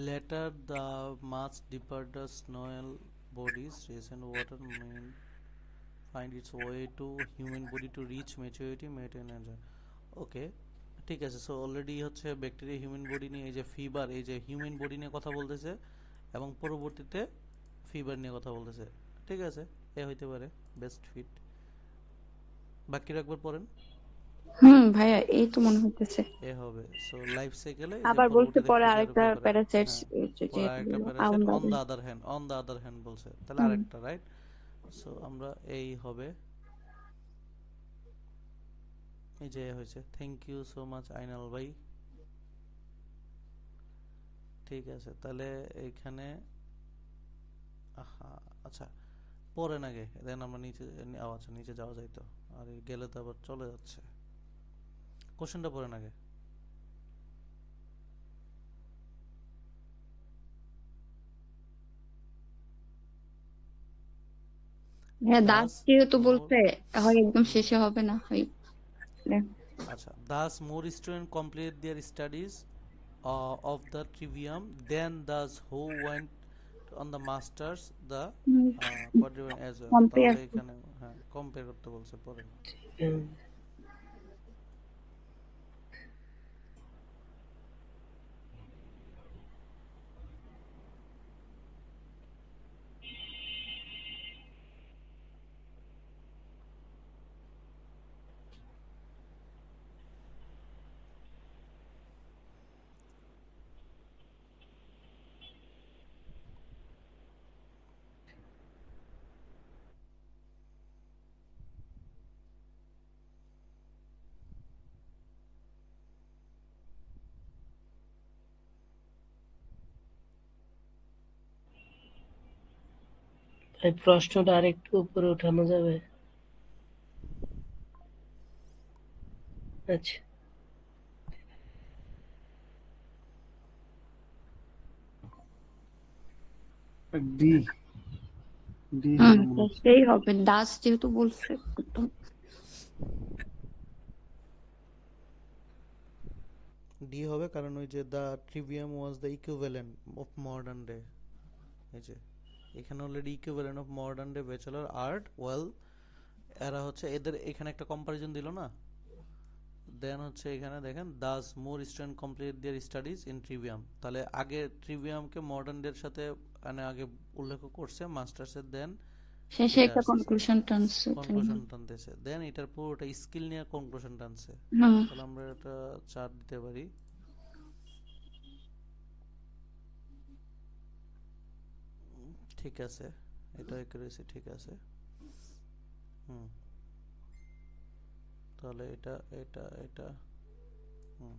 Later, the much deeper the snail bodies recent water mean find its way to human body to reach maturity, maintain and ওকে ঠিক আছে। সো অলরেডি হচ্ছে ব্যাকটেরিয়া হিউম্যান বডি নিয়ে এই যে ফিবার, এই যে হিউম্যান বডি নিয়ে কথা বলতেছে এবং পরবর্তীতে ফিবার নিয়ে কথা বলতেছে। ঠিক আছে, এ হইতে পারে বেস্ট ফিট। বাকিরা একবার পড়েন। ভাইয়া এই তো মনে হইতেছে। এ হবে। সো লাইফ সাইকেলে এই যে আবার বলতে পরবর্তীতে পরে ফিগার আরেকটা ব্যাপারে, প্যারাসাইটস হ্যাঁ পরে যেটা আরেকটা বললো প্যারাসাইট আউন্দার। On the other hand, on the other hand বলছে, তাহলে আরেকটা রাইট। সো আমরা এই হবে, এই যে হয়েছে। Thank you so much Ainal ভাই। ঠিক আছে, তাহলে এইখানে আচ্ছা পড়েন আগে, দেন আমরা নিচে আচ্ছা নিচে যাওয়া যায় তো, আর গেলে তো আবার চলে যাচ্ছে। কোশ্চেনটা পড়েন আগে। হ্যাঁ দাস দাস যেহেতু মোর, বলছে হয় একদম শেষে হবে না হয়। আচ্ছা Das more student complete their studies of the trivium then thus who went on the masters the quadrivium as well। Compare. তাহলে এখানে হ্যাঁ কম্পেয়ার করতে বলছে, পড়েন। হুম, এই প্রশ্নটা আরেকটু উপরে উঠানো যাবে? আচ্ছা, ডি ডি হবে মনে হচ্ছে। সেই হবে দাস যেহেতু বলছে একদম। ডি হবে কারণ ওই যে the trivium was the equivalent of modern day, এই যে এখানে already equivalent of modern day bachelor art well, এরা হচ্ছে এদের এখানে একটা কম্পারিজন দিল না। দেন হচ্ছে এখানে দেখেন thus more student complete their studies in trivium, তাহলে আগে ট্রিভিয়ামকে মডার্ন ডের সাথে মানে আগে উল্লেখ করছে মাস্টার্সের, দেন শেষে এটা একটা আসছে কনক্লুশন টানছে। কনক্লুশন টানতেছে, দেন এটার পুরোটা স্কিল নিয়ে কনক্লুশন টানছে। হুম তাহলে আমরা এটা 4 দিতে পারি। ঠিক আছে, এটা একুরেসি ঠিক আছে। হুম, তাহলে এটা এটা এটা হুম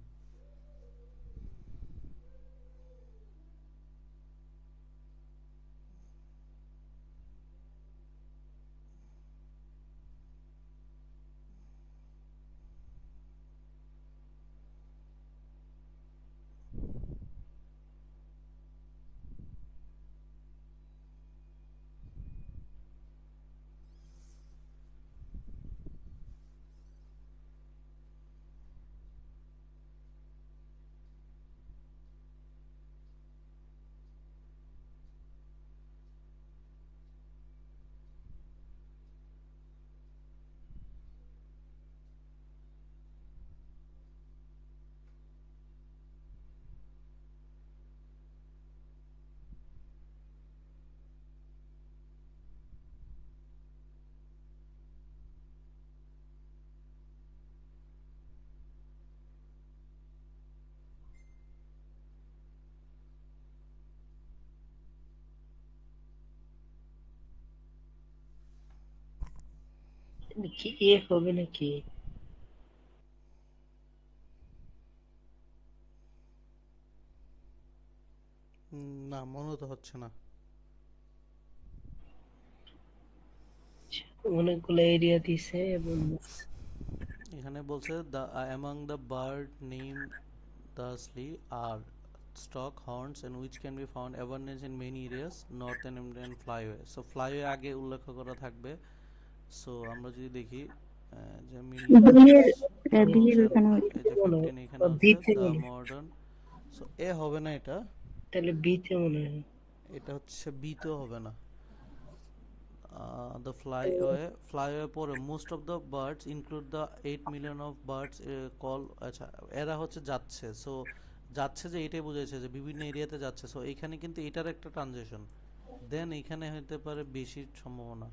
কি এ হবে নাকি? না মনে তো হচ্ছে না। অনেকগুলো এরিয়া দিছে এবং এখানে বলছে the among the bird name thusly আর, stock horns and which can be found abundance in many areas northern and flyway. So flyway আগে উল্লেখ করা থাকবে। সো আমরা যদি দেখি যে বিয়ের বিয়ের মিলিটারি ওখানে এই যে মনে 15 এখানে আছে বিতে দ্য মনে মডার্ন। সো এ হবে না, এটা তাহলে বিতে মনে হয়। এটা হচ্ছে বি তো হবে না। The flyway পরে most of the birds include the 8 million of birds call আচ্ছা এরা হচ্ছে যাচ্ছে। সো যাচ্ছে যে এটাই বোঝাচ্ছে যে বিভিন্ন এরিয়াতে যাচ্ছে। সো এখানে কিন্তু এটার একটা ট্রানজিশন, দেন এখানে হতে পারে বেশি সম্ভাবনা।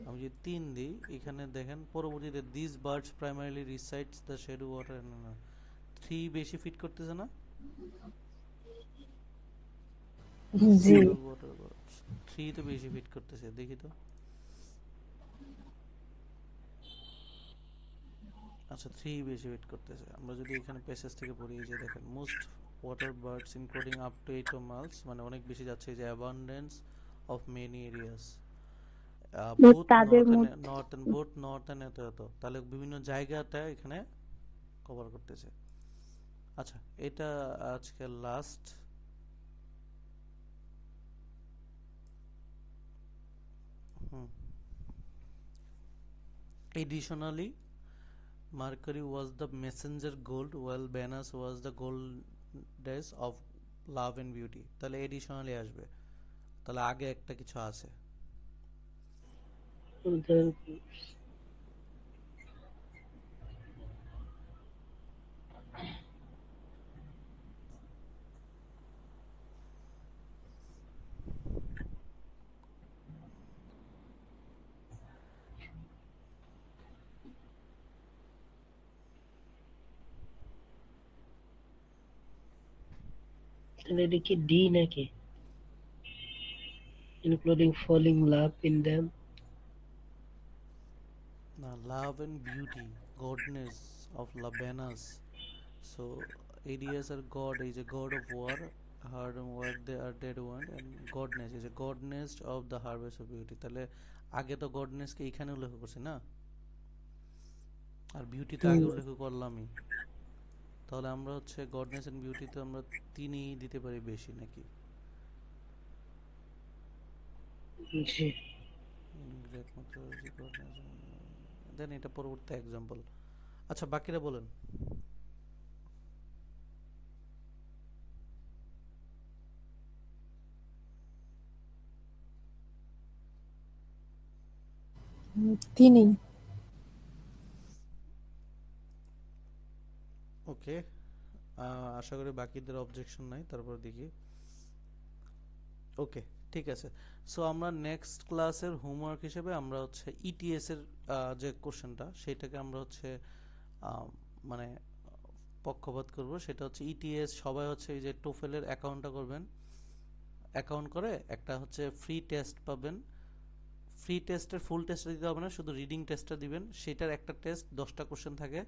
আমি যদি 3 দিই, এখানে দেখেন পরবর্তীতে this birds primarily resides the shadow water. 3 বেশি ফিট করতেছে না? জি। শ্যাডো ওয়াটার বার্ডস 3 তো বেশি ফিট করতেছে, দেখি তো। আচ্ছা 3 বেশি ফিট করতেছে। আমরা যদি এখানে প্যাসেজ থেকে পড়ি, এই যে দেখেন most water birds including up to 8 Miles, মানে অনেক বেশি যাচ্ছে। এই যে abundance of many areas both তাদের নর্থ এন্ড এত, তাহলে বিভিন্ন জায়গাটা এখানে কভার করতেছে। আচ্ছা এটা আজকে last. Additionally, Mercury was the messenger gold while Venus was the goddess of love and beauty. তাহলে additionally আসবে, তাহলে আগে একটা কিছু আছে। তাহলে এটা কি ডি নাকি? Including falling love in them. না, love and beauty, goddess of Venus. So Aries are god, is a god of war, hard and work they are dead one, and godness is a godness of the harvest of beauty. তাহলে আগে তো godness কে এখানে উল্লেখ করছি না, আর beauty তো আগে উল্লেখ করলামই। তাহলে আমরা হচ্ছে গডনেস এন্ড বিউটি তো আমরা 3ই দিতে পারি বেশি নাকি? জি। গ্রেট mythology goddess, দেন এটা পরবর্তী एग्जांपल। আচ্ছা বাকিরা বলেন। তিনই। ওকে, আশা করি বাকিদের অবজেকশন নাই, তারপর দেখি। ওকে ঠিক আছে। সো আমরা নেক্সট ক্লাসের হোমওয়ার্ক হিসেবে আমরা হচ্ছে ইটিএস এর যে কোশ্চেনটা সেটাকে আমরা হচ্ছে মানে পক্ষপাত করব। সেটা হচ্ছে ইটিএস সবাই হচ্ছে এই যে টোফেলের অ্যাকাউন্টটা করবেন, অ্যাকাউন্ট করে একটা হচ্ছে ফ্রি টেস্ট পাবেন। ফ্রি টেস্টের ফুল টেস্টটা দিতে হবে না, শুধু রিডিং টেস্টটা দিবেন। সেটার একটা টেস্ট 10টা কোশ্চেন থাকে,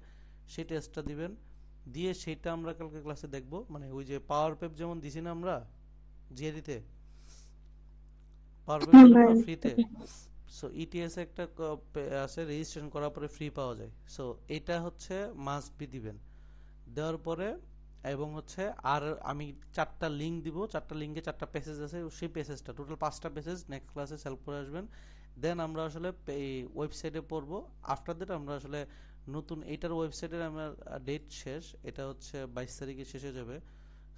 সেই টেস্টটা দিবেন। দিয়ে সেটা আমরা কালকে ক্লাসে দেখব। মানে ওই যে পাওয়ার পেপ যেমন দিছি না আমরা জিআরইতে, পাওয়ার পেপ দিলাম না ফ্রিতে। সো ইটিএস একটা আছে, রেজিস্ট্রেশন করার পরে ফ্রি পাওয়া যায়। সো এটা হচ্ছে মাস্ট বি দিবেন। দেওয়ার পরে এবং হচ্ছে আর আমি 4টা লিঙ্ক দিব, 4টা লিঙ্কে 4টা পেসেজ আছে, সেই পেসেজটা টোটাল 5টা পেসেজ নেক্সট ক্লাসে সেলফ করে আসবেন। দেন আমরা আসলে এই ওয়েবসাইটে পড়ব। আফটার দ্যাট আমরা আসলে নতুন এইটার ওয়েবসাইটের আমার ডেট শেষ, এটা হচ্ছে 22 তারিখে শেষ হয়ে যাবে।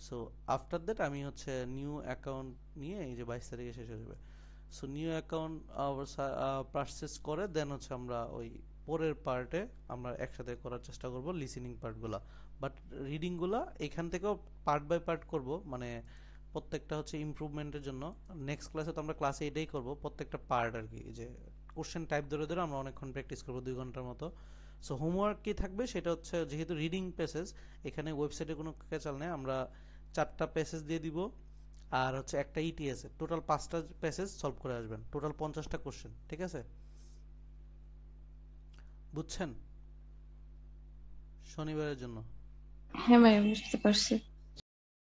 সো আফটার দ্যাট আমি হচ্ছে নিউ অ্যাকাউন্ট নিয়ে এই যে 22 তারিখে শেষ হয়ে যাবে। সো নিউ অ্যাকাউন্ট পারচেস করে দেন হচ্ছে আমরা ওই পরের পার্টে আমরা একসাথে করার চেষ্টা করব লিসেনিং পার্টগুলা। বাট রিডিংগুলা এখান থেকেও পার্ট বাই পার্ট করব, মানে প্রত্যেকটা হচ্ছে ইমপ্রুভমেন্টের জন্য। নেক্সট ক্লাসে তো আমরা ক্লাসে এটাই করব, প্রত্যেকটা পার্ট আর কি, যে কোশ্চেন টাইপ ধরে ধরে আমরা অনেকক্ষণ প্র্যাকটিস করব 2 ঘন্টার মতো। সো হোমওয়ার্ক কি থাকবে সেটা হচ্ছে, যেহেতু রিডিং প্যাসেজ এখানে ওয়েবসাইটে কোনো ক্যাচাল নেই, আমরা 4টা প্যাসেজ দিয়ে দিব আর হচ্ছে একটা ইটিএস এর টোটাল 5টা প্যাসেজ সলভ করে আসবেন, টোটাল 50টা কোশ্চেন। ঠিক আছে, বুঝছেন? শনিবারের জন্য। হ্যাঁ ভাই বুঝতে পারছি।